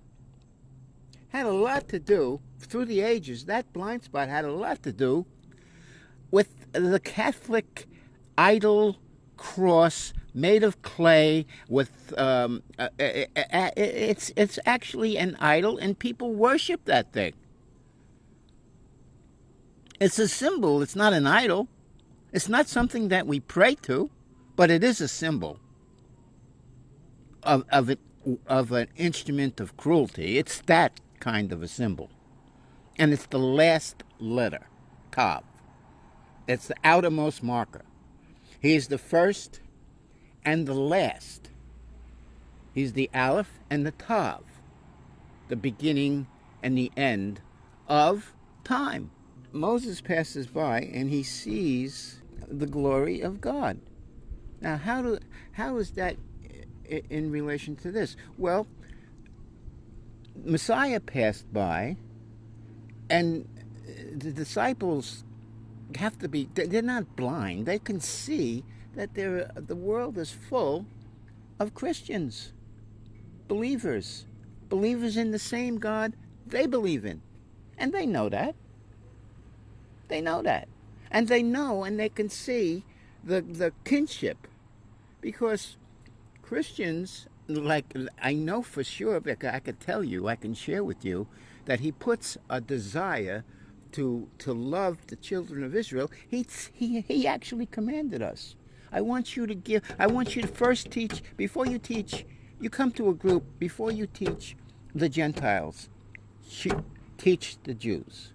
had a lot to do, through the ages, that blind spot had a lot to do with the Catholic idol cross made of clay with it's actually an idol, and people worship that thing. It's a symbol. It's not an idol. It's not something that we pray to, but it is a symbol of an instrument of cruelty. It's that kind of a symbol. And it's the last letter, Tav. It's the outermost marker. He is the first and the last. He's the Aleph and the Tav, the beginning and the end of time. Moses passes by and he sees the glory of God. Now, how is that in relation to this? Well, Messiah passed by, and the disciples have to be, they're not blind. They can see that the world is full of Christians, believers in the same God they believe in. And they know that. They know that. And they know, and they can see the kinship. Because Christians, like, I know for sure, because I could tell you, I can share with you, that he puts a desire to love the children of Israel. He actually commanded us. I want you to first teach, before you teach You come to a group, before you teach the Gentiles, teach the Jews.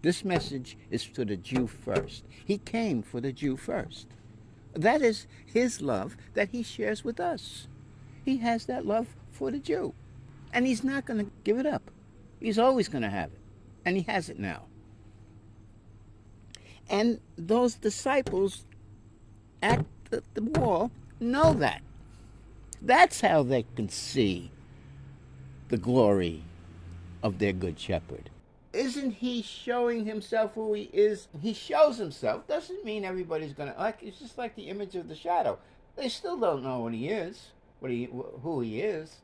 This message is to the Jew first. He came for the Jew first. That is his love that he shares with us. He has that love for the Jew. And he's not going to give it up. He's always going to have it. And he has it now. And those disciples at the wall know that. That's how they can see the glory of their good shepherd. Isn't he showing himself who he is? He shows himself. Doesn't mean everybody's going to like. It's just like the image of the shadow. They still don't know what he is, who he is.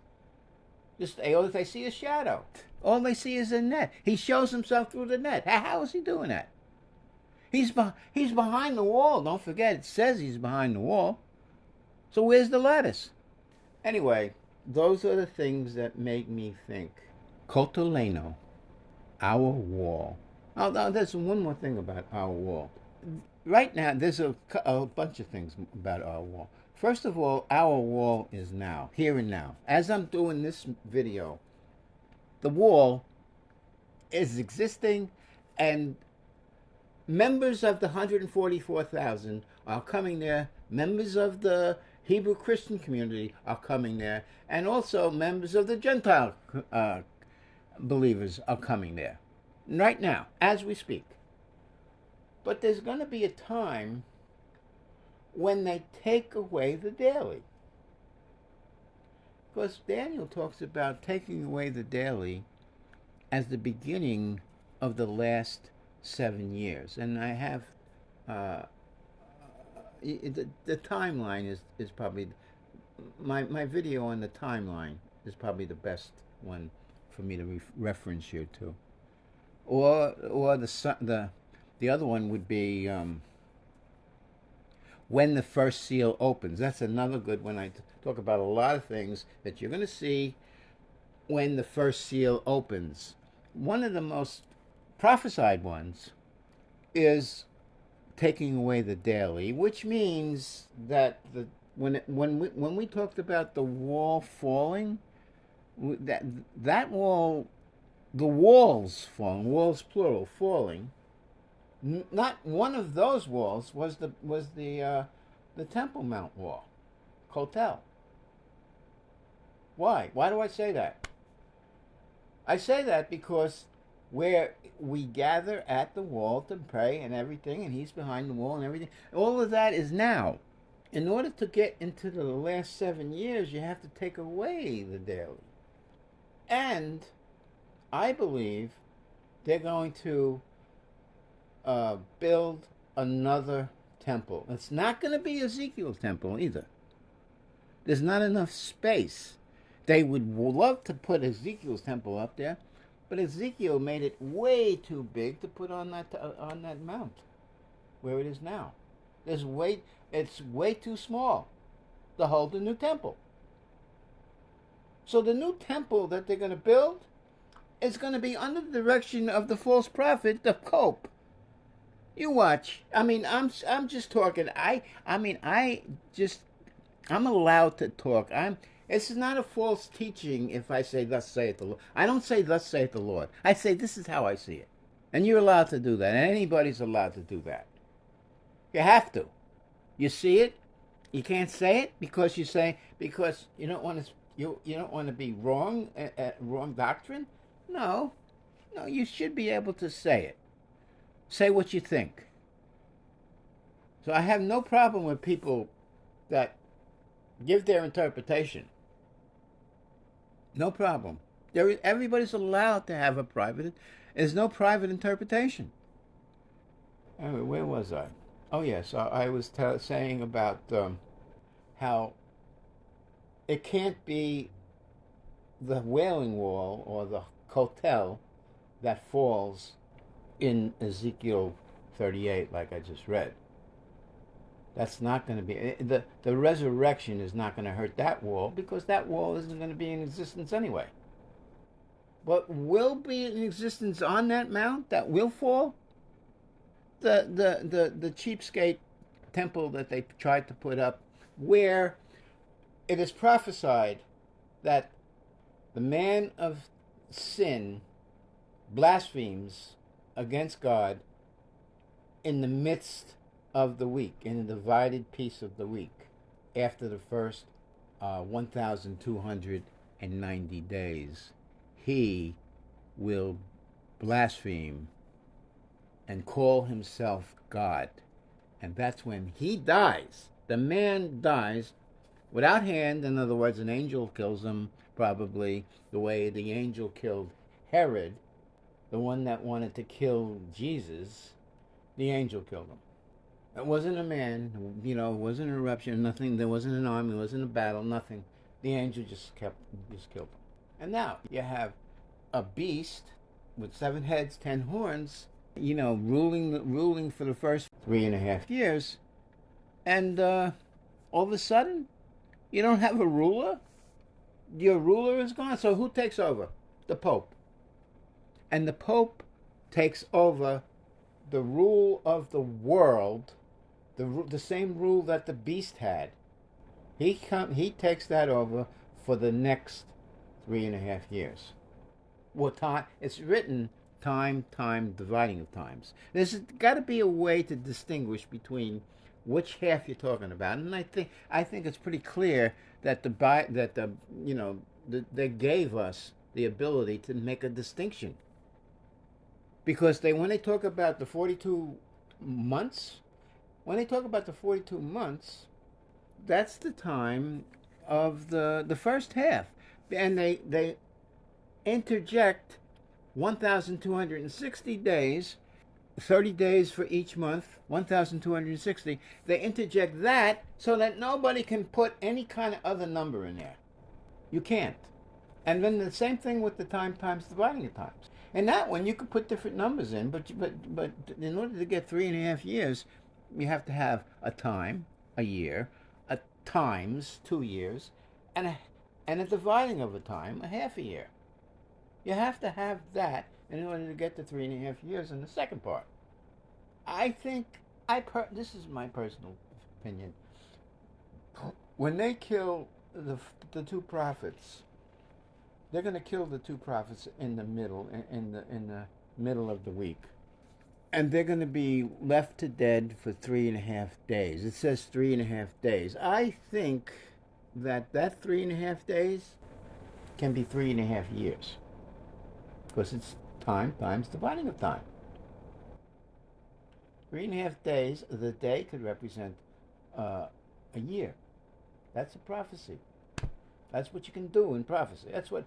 Just all they see is shadow. All they see is a net. He shows himself through the net. How is he doing that? He's behind the wall. Don't forget, it says he's behind the wall. So where's the lattice? Anyway, those are the things that make me think. Kotel lenu, our wall. Oh, there's one more thing about our wall. Right now, there's a bunch of things about our wall. First of all, our wall is now, here and now. As I'm doing this video, the wall is existing, and members of the 144,000 are coming there. Members of the Hebrew Christian community are coming there. And also members of the Gentile believers are coming there. Right now, as we speak. But there's going to be a time when they take away the daily. Because Daniel talks about taking away the daily as the beginning of the last 7 years. And I have the timeline is probably my video on the timeline is probably the best one for me to reference you to, or the other one would be when the first seal opens. That's another good one. I talk about a lot of things that you're going to see when the first seal opens. One of the most prophesied ones is taking away the daily, which means that when we talked about the wall falling, that wall, the walls falling, walls plural falling. Not one of those walls was the Temple Mount wall, Kotel. Why? Why do I say that? I say that because where we gather at the wall to pray and everything, and he's behind the wall and everything, all of that is now. In order to get into the last 7 years, you have to take away the daily. And I believe they're going to build another temple. It's not going to be Ezekiel's temple either. There's not enough space. They would love to put Ezekiel's temple up there, but Ezekiel made it way too big to put on that mount where it is now. It's way too small to hold the new temple. So the new temple that they're going to build is going to be under the direction of the false prophet, the Pope. You watch. I mean, I'm just talking. I'm allowed to talk. It's not a false teaching if I say, thus saith the Lord. I don't say, thus saith the Lord. I say, this is how I see it. And you're allowed to do that. And anybody's allowed to do that. You have to. You see it. You can't say it because you don't want to. You don't want to be wrong, wrong doctrine. No, you should be able to say it. Say what you think. So I have no problem with people that give their interpretation. No problem. Everybody's allowed to have a private. There's no private interpretation. Anyway, where was I? Oh yes, I was saying about how it can't be the Wailing Wall or the Kotel that falls in Ezekiel 38, like I just read. That's not going to be the resurrection is not going to hurt that wall because that wall isn't going to be in existence anyway. What will be in existence on that mount that will fall? The cheapskate temple that they tried to put up, where it is prophesied that the man of sin blasphemes against God in the midst of the week, in the divided piece of the week, after the first 1,290 days, he will blaspheme and call himself God. And that's when he dies. The man dies without hand. In other words, an angel kills him, probably the way the angel killed Herod, the one that wanted to kill Jesus. The angel killed him. It wasn't a man, it wasn't an eruption, nothing. There wasn't an army, it wasn't a battle, nothing. The angel just killed him. And now you have a beast with 7 heads, 10 horns, ruling for the first 3.5 years, and all of a sudden, you don't have a ruler. Your ruler is gone. So who takes over? The Pope. And the Pope takes over the rule of the world, the same rule that the beast had. He takes that over for the next 3.5 years. Well, time it's written time, dividing of times. There's got to be a way to distinguish between which half you're talking about, and I think it's pretty clear that they gave us the ability to make a distinction, because when they talk about the 42 months, that's the time of the first half, and they interject 1,260 days, 30 days for each month, 1,260. They interject that so that nobody can put any kind of other number in there. You can't. And then the same thing with the time times dividing of times. And that one you could put different numbers in, but in order to get 3.5 years, you have to have a time, a year, a times 2 years, and a dividing of a time, a half a year. You have to have that in order to get to 3.5 years in the second part. I think this is my personal opinion. When they kill the 2 prophets, they're going to kill the 2 prophets in the middle of the week, and they're going to be left to dead for 3.5 days. It says 3.5 days. I think that 3.5 days can be 3.5 years, because it's time times dividing of time. 3.5 days. The day could represent a year. That's a prophecy. That's what you can do in prophecy. That's what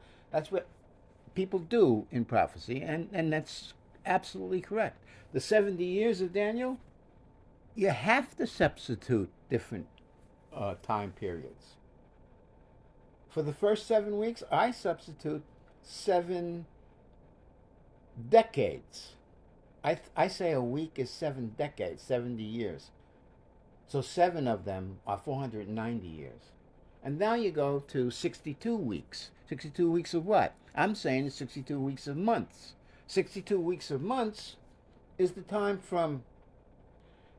people do in prophecy, and that's absolutely correct. The 70 years of Daniel, you have to substitute different time periods. For the first 7 weeks, I substitute 7 decades. I say a week is 7 decades, 70 years. So 7 of them are 490 years. And now you go to 62 weeks. 62 weeks of what? I'm saying 62 weeks of months. 62 weeks of months is the time from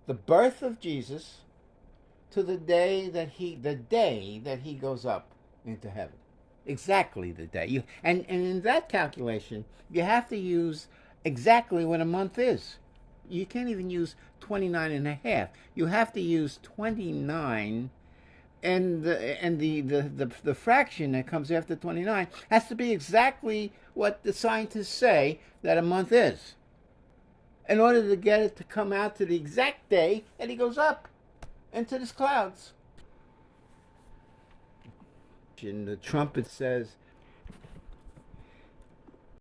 the birth of Jesus to the day that he goes up into heaven. Exactly the day. And in that calculation, you have to use exactly what a month is. You can't even use 29 and a half. You have to use 29, and the fraction that comes after 29 has to be exactly what the scientists say that a month is, in order to get it to come out to the exact day that he goes up into the clouds. And the trumpet says